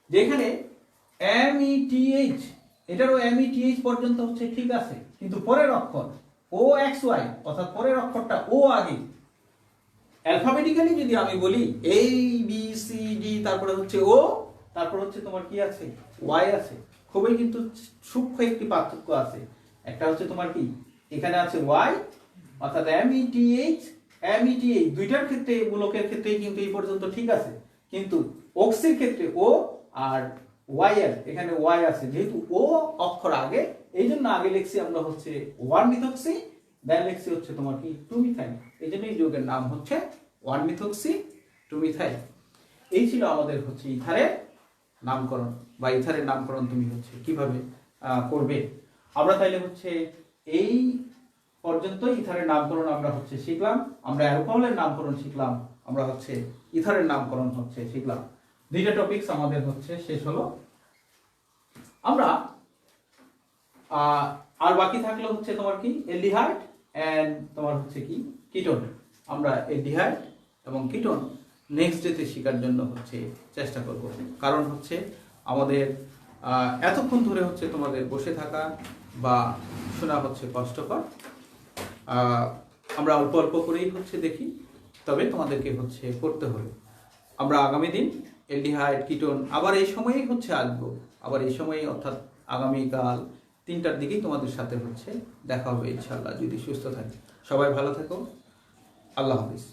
যেখানে METH, এটারও METH পর্যন্ত হচ্ছে ঠিক আছে, কিন্তু পরের অক্ষর OXY, অর্থাৎ পরের অক্ষরটা ও আগে। অ্যালফাবেটিক্যালি যদি আমি বলি ABCD, তারপরে হচ্ছে ও, তারপর হচ্ছে তোমার কি আছে, Y আছে। খুবই কিন্তু সূক্ষ্ম একটি পার্থক্য আছে। একটা হচ্ছে তোমার কি, এখানে আছে Y, অর্থাৎ METH, দুইটার ক্ষেত্রে, মূলকের ক্ষেত্রেই কিন্তু এই পর্যন্ত ঠিক আছে, কিন্তু অক্সির ক্ষেত্রে ও আর Y এর এখানে Y আছে, যেহেতু ও অক্ষর আগে, এই জন্য আগে লিখছি আমরা হচ্ছে 1-মিথক্সি, দেন লিখছি হচ্ছে তোমার কি 2-মিথাইল। এই জন্য এই যৌগের নাম হচ্ছে 1-মিথক্সি 2-মিথাইল। এই ছিল আমাদের হচ্ছে ইথারের নামকরণ, বা ইথারের নামকরণ তুমি হচ্ছে কিভাবে করবে। আমরা তাইলে হচ্ছে এই পর্যন্ত ইথারের নামকরণ আমরা হচ্ছে শিখলাম। আমরা অ্যালকোহলের নামকরণ শিখলাম, আমরা হচ্ছে ইথারের নামকরণ হচ্ছে শিখলাম। 2টা টপিকস আমাদের হচ্ছে শেষ হলো। আমরা আর বাকি থাকলো হচ্ছে তোমার কি অ্যালডিহাইড এন্ড তোমার হচ্ছে কি কিটোন। আমরা অ্যালডিহাইড এবং কিটোন নেক্সট ডেতে শেখার জন্য হচ্ছে চেষ্টা করব, কারণ হচ্ছে আমাদের এতক্ষণ ধরে হচ্ছে তোমাদের বসে থাকা বা শোনা হচ্ছে কষ্টকর। আমরা অল্প অল্প করেই হচ্ছে দেখি, তবে তোমাদেরকে হচ্ছে করতে হবে। আমরা আগামী দিন অ্যালডিহাইড, কিটোন আবার এই সময়েই হচ্ছে আসবো, আবার এই সময়েই অর্থাৎ আগামীকাল 3টার দিকেই তোমাদের সাথে হচ্ছে দেখা হবে ইনশাআল্লাহ, যদি সুস্থ থাকি। সবাই ভালো থেকো, আল্লাহ হাফিজ।